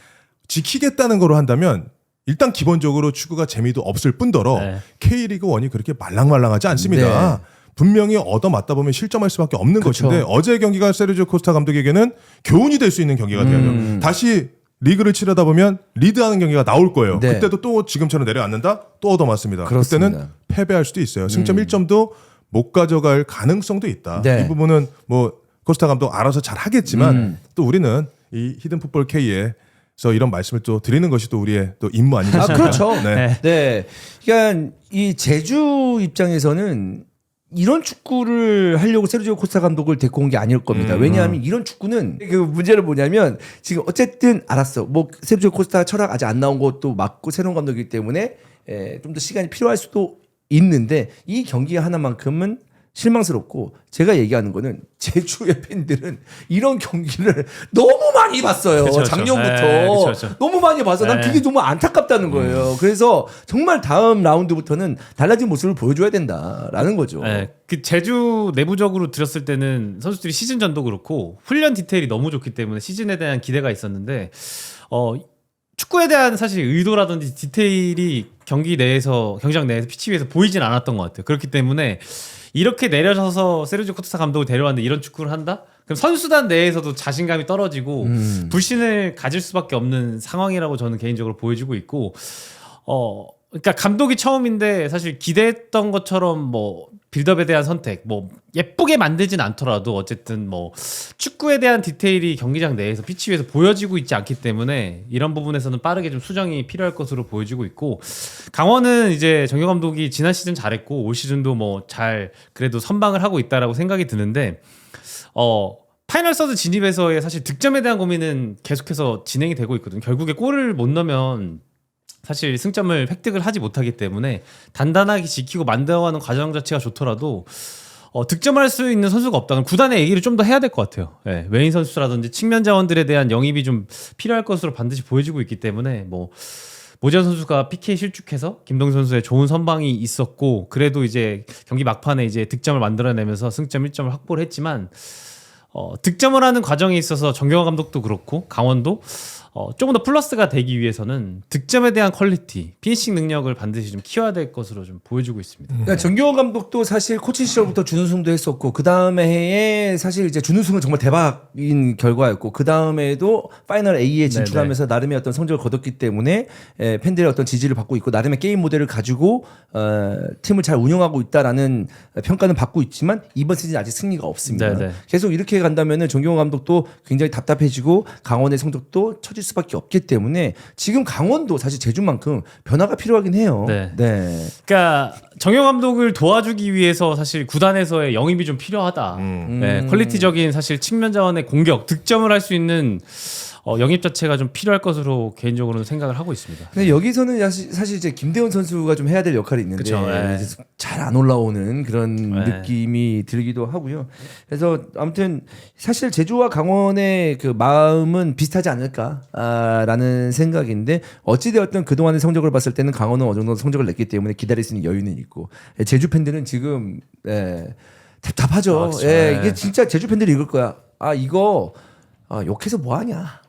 B: 지키겠다는 거로 한다면 일단 기본적으로 축구가 재미도 없을 뿐더러
C: 네.
B: K리그 1이 그렇게 말랑말랑하지 않습니다.
A: 네.
B: 분명히 얻어 맞다 보면 실점할 수밖에 없는
A: 그쵸.
B: 것인데 어제 경기가 세르지오 코스타 감독에게는 교훈이 될 수 있는 경기가 돼요. 다시 리그를 치르다 보면 리드하는 경기가 나올 거예요.
A: 네.
B: 그때도 또 지금처럼 내려앉는다? 또 얻어맞습니다.
A: 그렇습니다.
B: 그때는 패배할 수도 있어요. 승점 1점도 못 가져갈 가능성도 있다.
A: 네.
B: 이 부분은 뭐 코스타 감독 알아서 잘 하겠지만 또 우리는 이 히든풋볼 K에서 이런 말씀을 또 드리는 것이 또 우리의 또 임무 아니겠습니까?
A: 그렇죠.
B: 네.
A: 네. 그러니까 이 제주 입장에서는 이런 축구를 하려고 세르지오 코스타 감독을 데리고 온 게 아닐 겁니다. 왜냐하면 이런 축구는 그 문제는 뭐냐면 지금 어쨌든 알았어. 뭐 세르지오 코스타 철학 아직 안 나온 것도 맞고 새로운 감독이기 때문에 좀 더 시간이 필요할 수도 있는데 이 경기 하나만큼은 실망스럽고 제가 얘기하는 거는 제주의 팬들은 이런 경기를 너무 많이 봤어요.
C: 그쵸, 그쵸.
A: 작년부터
C: 네, 그쵸, 그쵸.
A: 너무 많이 봐서 난
C: 네.
A: 그게 너무 안타깝다는 거예요. 그래서 정말 다음 라운드부터는 달라진 모습을 보여줘야 된다라는 거죠.
C: 네, 그 제주 내부적으로 들었을 때는 선수들이 시즌 전도 그렇고 훈련 디테일이 너무 좋기 때문에 시즌에 대한 기대가 있었는데 축구에 대한 사실 의도라든지 디테일이 경기장 내에서 피치 위에서 보이진 않았던 것 같아요. 그렇기 때문에 이렇게 내려져서 세르지오 코스타 감독을 데려왔는데 이런 축구를 한다? 그럼 선수단 내에서도 자신감이 떨어지고 불신을 가질 수밖에 없는 상황이라고 저는 개인적으로 보여지고 있고 그러니까 감독이 처음인데 사실 기대했던 것처럼 뭐 빌드업에 대한 선택 뭐 예쁘게 만들진 않더라도 어쨌든 뭐 축구에 대한 디테일이 경기장 내에서 피치 위에서 보여지고 있지 않기 때문에 이런 부분에서는 빠르게 좀 수정이 필요할 것으로 보여지고 있고 강원은 이제 정효 감독이 지난 시즌 잘했고 올 시즌도 뭐 잘 그래도 선방을 하고 있다라고 생각이 드는데 파이널 서드 진입에서의 사실 득점에 대한 고민은 계속해서 진행이 되고 있거든요. 결국에 골을 못 넣으면 사실 승점을 획득을 하지 못하기 때문에 단단하게 지키고 만들어가는 과정 자체가 좋더라도 득점할 수 있는 선수가 없다. 그럼 구단의 얘기를 좀 더 해야 될 것 같아요. 네, 외인 선수라든지 측면 자원들에 대한 영입이 좀 필요할 것으로 반드시 보여지고 있기 때문에 뭐 모지안 선수가 PK 실축해서 김동현 선수의 좋은 선방이 있었고 그래도 이제 경기 막판에 이제 득점을 만들어내면서 승점 1점을 확보를 했지만 득점을 하는 과정에 있어서 정경화 감독도 그렇고 강원도 조금 더 플러스가 되기 위해서는 득점에 대한 퀄리티, 피니싱 능력을 반드시 좀 키워야 될 것으로 좀 보여주고 있습니다.
A: 그러니까 정경원 감독도 사실 코칭 시절부터 준우승도 했었고 그 다음에 해에 사실 이제 준우승은 정말 대박인 결과였고 그 다음에도 파이널 A에 진출하면서 나름의 어떤 성적을 거뒀기 때문에 팬들의 어떤 지지를 받고 있고 나름의 게임 모델을 가지고 팀을 잘 운영하고 있다라는 평가는 받고 있지만 이번 시즌 아직 승리가 없습니다.
C: 네네.
A: 계속 이렇게 간다면은 정경원 감독도 굉장히 답답해지고 강원의 성적도 처질 수밖에 없기 때문에 지금 강원도 사실 제주만큼 변화가 필요하긴 해요.
C: 네.
A: 네.
C: 그러니까 정효 감독을 도와주기 위해서 사실 구단에서의 영입이 좀 필요하다. 네, 퀄리티적인 사실 측면 자원의 공격, 득점을 할 수 있는 영입 자체가 좀 필요할 것으로 개인적으로는 생각을 하고 있습니다.
A: 근데 여기서는 사실 이제 김대원 선수가 좀 해야 될 역할이 있는데
C: 그쵸, 네.
A: 잘 안 올라오는 그런
C: 네.
A: 느낌이 들기도 하고요. 그래서 아무튼 사실 제주와 강원의 그 마음은 비슷하지 않을까라는 생각인데 어찌되었든 그동안의 성적을 봤을 때는 강원은 어느 정도 성적을 냈기 때문에 기다릴 수 있는 여유는 있고 제주 팬들은 지금 답답하죠.
C: 그쵸.
A: 이게 진짜 제주 팬들이 이럴 거야. 이거 욕해서 뭐 하냐.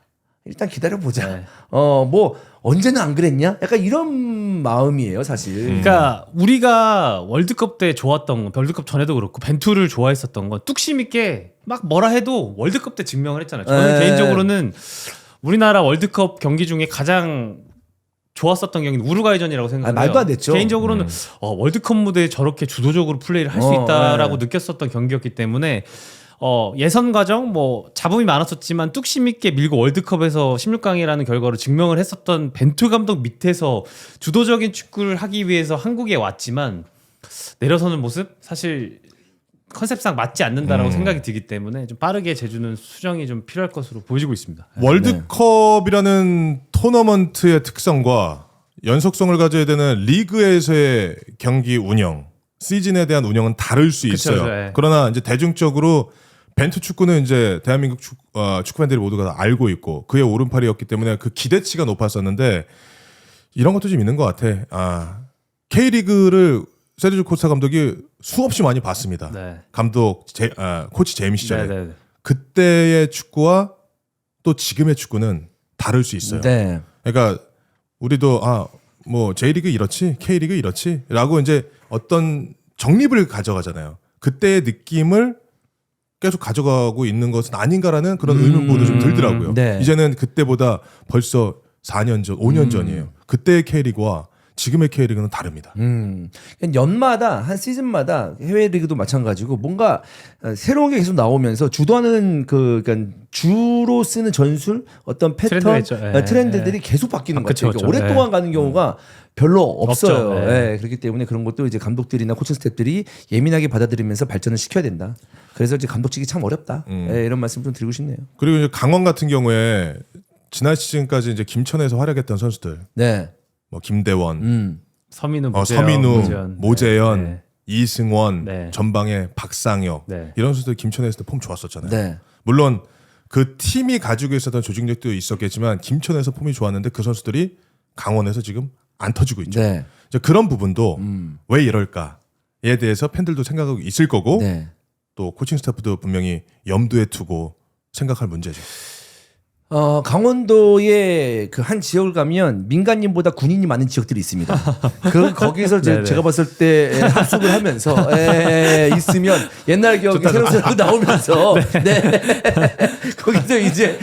A: 일단 기다려보자.
C: 네.
A: 뭐 언제는 안 그랬냐? 약간 이런 마음이에요, 사실.
C: 그러니까 우리가 월드컵 때 좋았던 거, 월드컵 전에도 그렇고 벤투를 좋아했었던 건 뚝심 있게 막 뭐라 해도 월드컵 때 증명을 했잖아요. 저는 개인적으로는 우리나라 월드컵 경기 중에 가장 좋았었던 경기는 우루과이전이라고 생각해요.
A: 말도 안 됐죠.
C: 개인적으로는 월드컵 무대에 저렇게 주도적으로 플레이를 할 수 있다라고 느꼈었던 경기였기 때문에 예선 과정 뭐 잡음이 많았었지만 뚝심 있게 밀고 월드컵에서 16강이라는 결과로 증명을 했었던 벤투 감독 밑에서 주도적인 축구를 하기 위해서 한국에 왔지만 내려서는 모습 사실 컨셉상 맞지 않는다라고 생각이 들기 때문에 좀 빠르게 제주는 수정이 좀 필요할 것으로 보여지고 있습니다.
B: 월드컵이라는 토너먼트의 특성과 연속성을 가져야 되는 리그에서의 경기 운영, 시즌에 대한 운영은 다를 수 있어요.
C: 그쵸, 네.
B: 그러나 이제 대중적으로 벤투 축구는 이제 대한민국 축구 팬들이 모두가 다 알고 있고 그의 오른팔이었기 때문에 그 기대치가 높았었는데 이런 것도 좀 있는 것 같아. K리그를 세르지오 코스타 감독이 수없이 많이 봤습니다.
C: 네.
B: 코치 재임 시절에
C: 네.
B: 그때의 축구와 또 지금의 축구는 다를 수 있어요.
A: 네.
B: 그러니까 우리도 뭐 J리그 이렇지, K리그 이렇지라고 이제 어떤 정립을 가져가잖아요. 그때의 느낌을 계속 가져가고 있는 것은 아닌가라는 그런 의문보도 좀 들더라고요.
A: 네.
B: 이제는 그때보다 벌써 4년 전, 5년 전이에요. 그때의 K리그와 지금의 K리그는 다릅니다.
A: 연마다 한 시즌마다 해외 리그도 마찬가지고 뭔가 새로운 게 계속 나오면서 주도하는 그러니까 주로 쓰는 전술 어떤 패턴 트렌드들이 계속 바뀌는 것 같아요. 그러니까 오랫동안 가는 경우가 별로 없어요.
C: 없죠.
A: 네. 그렇기 때문에 그런 것도 이제 감독들이나 코칭 스태프들이 예민하게 받아들이면서 발전을 시켜야 된다. 그래서 이제 감독직이 참 어렵다. 네, 이런 말씀 좀 드리고 싶네요.
B: 그리고 이제 강원 같은 경우에 지난 시즌까지 이제 김천에서 활약했던 선수들,
A: 네.
B: 뭐 김대원,
C: 서민우,
B: 모재현,
C: 네.
B: 이승원,
C: 네.
B: 전방에 박상혁
C: 네.
B: 이런 선수들 김천에서도 폼 좋았었잖아요.
A: 네.
B: 물론 그 팀이 가지고 있었던 조직력도 있었겠지만 김천에서 폼이 좋았는데 그 선수들이 강원에서 지금 안 터지고 있죠.
A: 네.
B: 이제 그런 부분도 왜 이럴까에 대해서 팬들도 생각하고 있을 거고
A: 네.
B: 또 코칭 스태프도 분명히 염두에 두고 생각할 문제죠.
A: 강원도의 그 한 지역을 가면 민간인보다 군인이 많은 지역들이 있습니다. 거기서 제가 봤을 때 합숙을 하면서 있으면 옛날 기억이 새록새록 나오면서 거기서 이제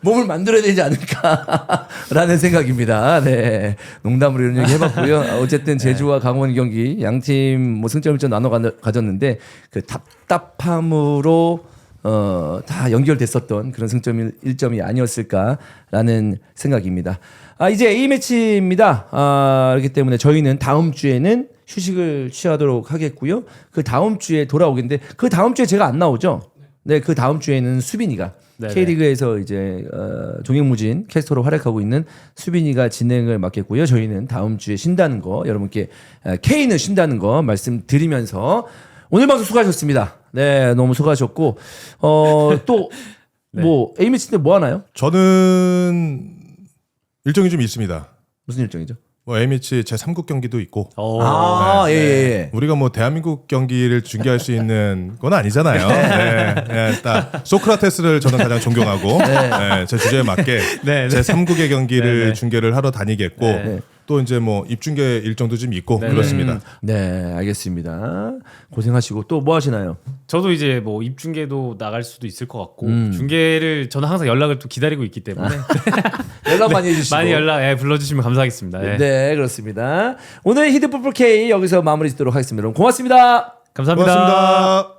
A: 몸을 만들어야 되지 않을까라는 생각입니다. 네, 농담으로 이런 얘기 해봤고요. 어쨌든 제주와 강원 경기 양팀 뭐 승점 1점 나눠 가졌는데 그 답답함으로 다 연결됐었던 그런 승점 1점이 아니었을까라는 생각입니다. 이제 A매치입니다. 그렇기 때문에 저희는 다음 주에는 휴식을 취하도록 하겠고요. 그 다음 주에 돌아오겠는데 그 다음 주에 제가 안 나오죠? 네, 그 다음 주에는 수빈이가 K리그에서 이제 종횡무진 캐스터로 활약하고 있는 수빈이가 진행을 맡겠고요. 저희는 다음 주에 쉰다는 거 여러분께 K는 쉰다는 거 말씀드리면서 오늘 방송 수고하셨습니다. 네, 너무 수고하셨고 또 뭐 A매치 때 뭐 하나요?
B: 저는 일정이 좀 있습니다.
A: 무슨 일정이죠?
B: 뭐 A매치 제 3국 경기도 있고
A: 예.
B: 우리가 뭐 대한민국 경기를 중계할 수 있는 건 아니잖아요. 네, 딱 소크라테스를 저는 가장 존경하고 제 주제에 맞게 제 3국의 경기를 중계를 하러 다니겠고 또 이제 뭐 입중계 일정도 좀 있고 그렇습니다.
A: 네, 알겠습니다. 고생하시고 또 뭐 하시나요?
C: 저도 이제 뭐 입중계도 나갈 수도 있을 것 같고 중계를 저는 항상 연락을 또 기다리고 있기 때문에
A: 연락 많이 해주시고
C: 많이 불러주시면 감사하겠습니다.
A: 네, 그렇습니다. 오늘 히든풋볼 K 여기서 마무리 짓도록 하겠습니다. 여러분 고맙습니다.
C: 감사합니다.
B: 고맙습니다.